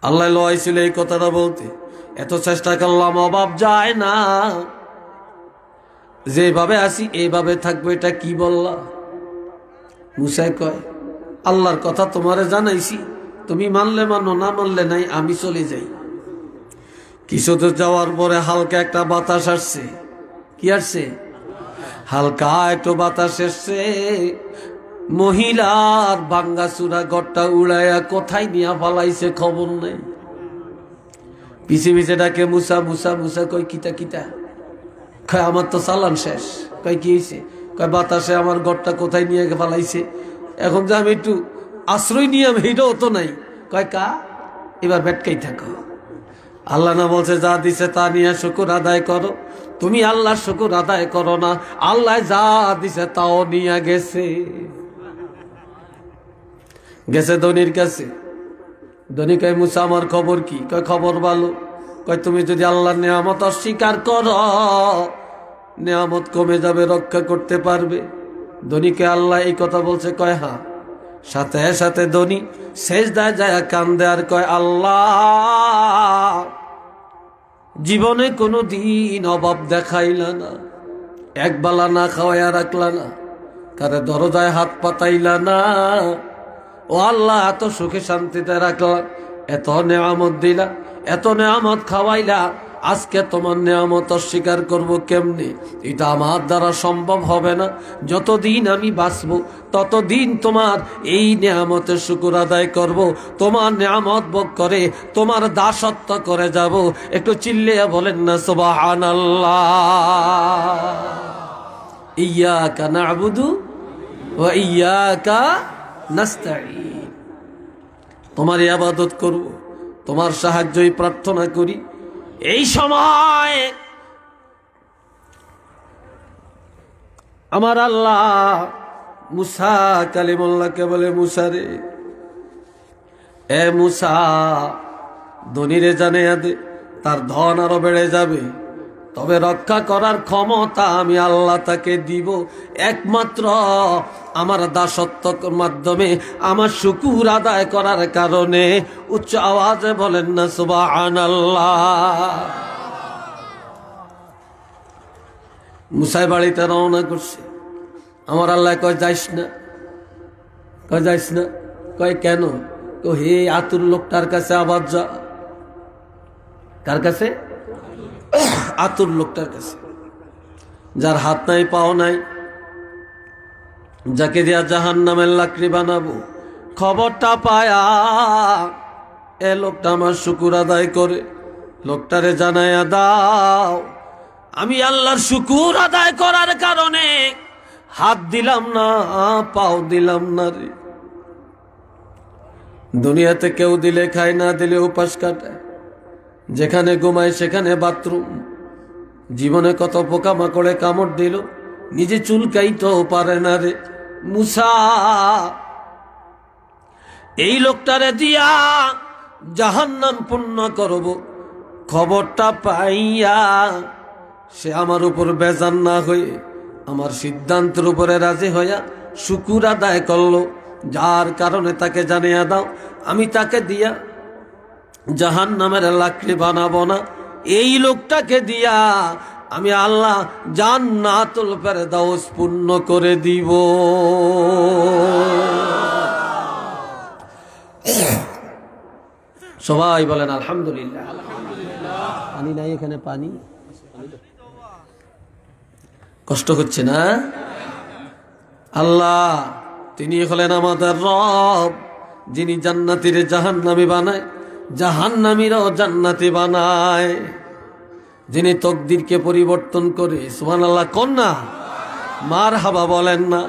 আল্লাহ লইছিল এই কথাটা বলতে, এত চেষ্টা করলাম অভাব যায় না, যেভাবে আসি এইভাবে থাকবো, এটা কি বললা? মুসাই কয় আল্লাহর কথা তোমারে জানাইছি, তুমি মানলে মানো না মানলে নাই, আমি চলে যাই। কিছুদূর যাওয়ার পরে হালকা একটা বাতাস আসছে। কি আসছে? হালকা একটু বাতাস এসছে, মহিলার ভাঙ্গা চূড়া ঘরটা উড়াইয়া কোথায় নিয়ে ফালাইছে খবর নেই। পিছে পিছে ডাকে মুসা মুসা মুসা। কই কিতা কিতা? কয় আমার তো চালান শেষ। কয় কি হয়েছে? কয় বাতাসে আমার ঘরটা কোথায় নিয়ে ফালাইছে, এখন যে আমি একটু আশ্রয় নিয়ে আমি এটাও তো নাই। কয় কা? এবার বেটকাই থাকো, আল্লাহ না বলছে যা দিছে তা নিয়ে শুকুর আদায় করো, তুমি আল্লাহর শুকুর আদায় করো না, আল্লাহ যা দিছে তাও নিয়ে গেছে। গেছে ধনির কাছে। ধনী কয় মুসা আমার খবর কি? কয় খবর ভালো। কয় তুমি যদি আল্লাহর নেয়ামত অস্বীকার করো নেয়ামত কমে যাবে, রক্ষা করতে পারবে। ধনীকে আল্লাহ এই কথা বলছে? কয় হ্যাঁ। সাথে সাথে ধনী সেজদায় যায় কান্দে আর কয় আল্লাহ জীবনে কোনো দিন অভাব দেখাইলা না, এক বেলা না খাওয়াইয়া রাখলা না, কারে দরজায় হাত পাতাইলা না। ও আল্লাহ, এত সুখে শান্তিতে রাখলা, এত নেয়ামত দিলা, এত নেয়ামত খাওয়াইলা, আজকে তোমার নেয়ামত অস্বীকার করব কেমনে? এটা আমার দ্বারা সম্ভব হবে না। যতদিন আমি বাঁচব ততদিন তোমার এই নেয়ামতের শুকর আদায় করব, তোমার নেয়ামত ভোগ করে তোমার দাসত্ব করে যাব। একটু চিল্লিয়া বলেন না সুবহানাল্লাহ। ইয়্যাকা না'বুদু ওয়া ইয়্যাকা নাস্তাঈন। তোমার ইবাদত করব, তোমার সাহায্যই প্রার্থনা করি। এই সময় আমার আল্লাহ মুসা কালিমুল্লাহকে বলে, মুসা রে, এ মুসা, ধনীরে জানিয়ে দে তার ধন আরো বেড়ে যাবে, তবে রক্ষা করার ক্ষমতা আমি আল্লাহ তাকে দিব একমাত্র আমার দাসত্বের মাধ্যমে, আমার শুকুর আদায় করার কারণে। উচ্চ আওয়াজে বলেন না সুবহানাল্লাহ। মুসাই বাড়িতে রওনা করছে। আমার আল্লাহ কয় যাইস না, কয় যাইস না, কয় কেন? হে আতুর লোকটার কাছে আবার যা। কার কাছে? আতুর লোকটার কাছে, যার হাত নাই পাও নাই, যাকে দিয়া জাহান্নামের লাকড়ি বানাবো। খবরটা পায়া এ লোকটা আমার শুকুর আদায় করে, লোকটারে জানাইয়া দাও আমি আল্লাহর শুকুর আদায় করার কারণে হাত দিলাম না, পাও দিলাম না রে। দুনিয়াতে কেউ দিলে খায়, না দিলে উপাস কাটায়, যেখানে ঘুমায় সেখানে বাথরুম। জীবনে কত পোকামাকড়ে কামড় দিল, নিজে চুলকাইতেও পারে না রে। মুসা এই লোকটারে দিয়া জাহান্নাম পূর্ণ করব, খবরটা পাইয়া সে আমার উপর বেজান না হয়ে আমার সিদ্ধান্তের উপরে রাজি হইয়া শুকুর আদায় করলো, যার কারণে তাকে জানিয়ে দাও আমি তাকে দিয়া জাহান্নামের লাকড়ি বানাবো না। এই লোকটাকে দিয়া আমি আল্লাহ জান্নাতুল ফেরদাউস পূর্ণ করে দিব। সবাই বলেন আলহামদুলিল্লাহ। পানি নাই এখানে? পানি কষ্ট হচ্ছে না? আল্লাহ তিনি হলেন আমাদের রব, যিনি জান্নাতীরে জাহান্নামী বানায়, জাহান্নামীরাও জান্নাতি বানায়, যিনি তকদিরকে পরিবর্তন করে। সুবহানাল্লাহ কন্যা মারহাবা বলেন না?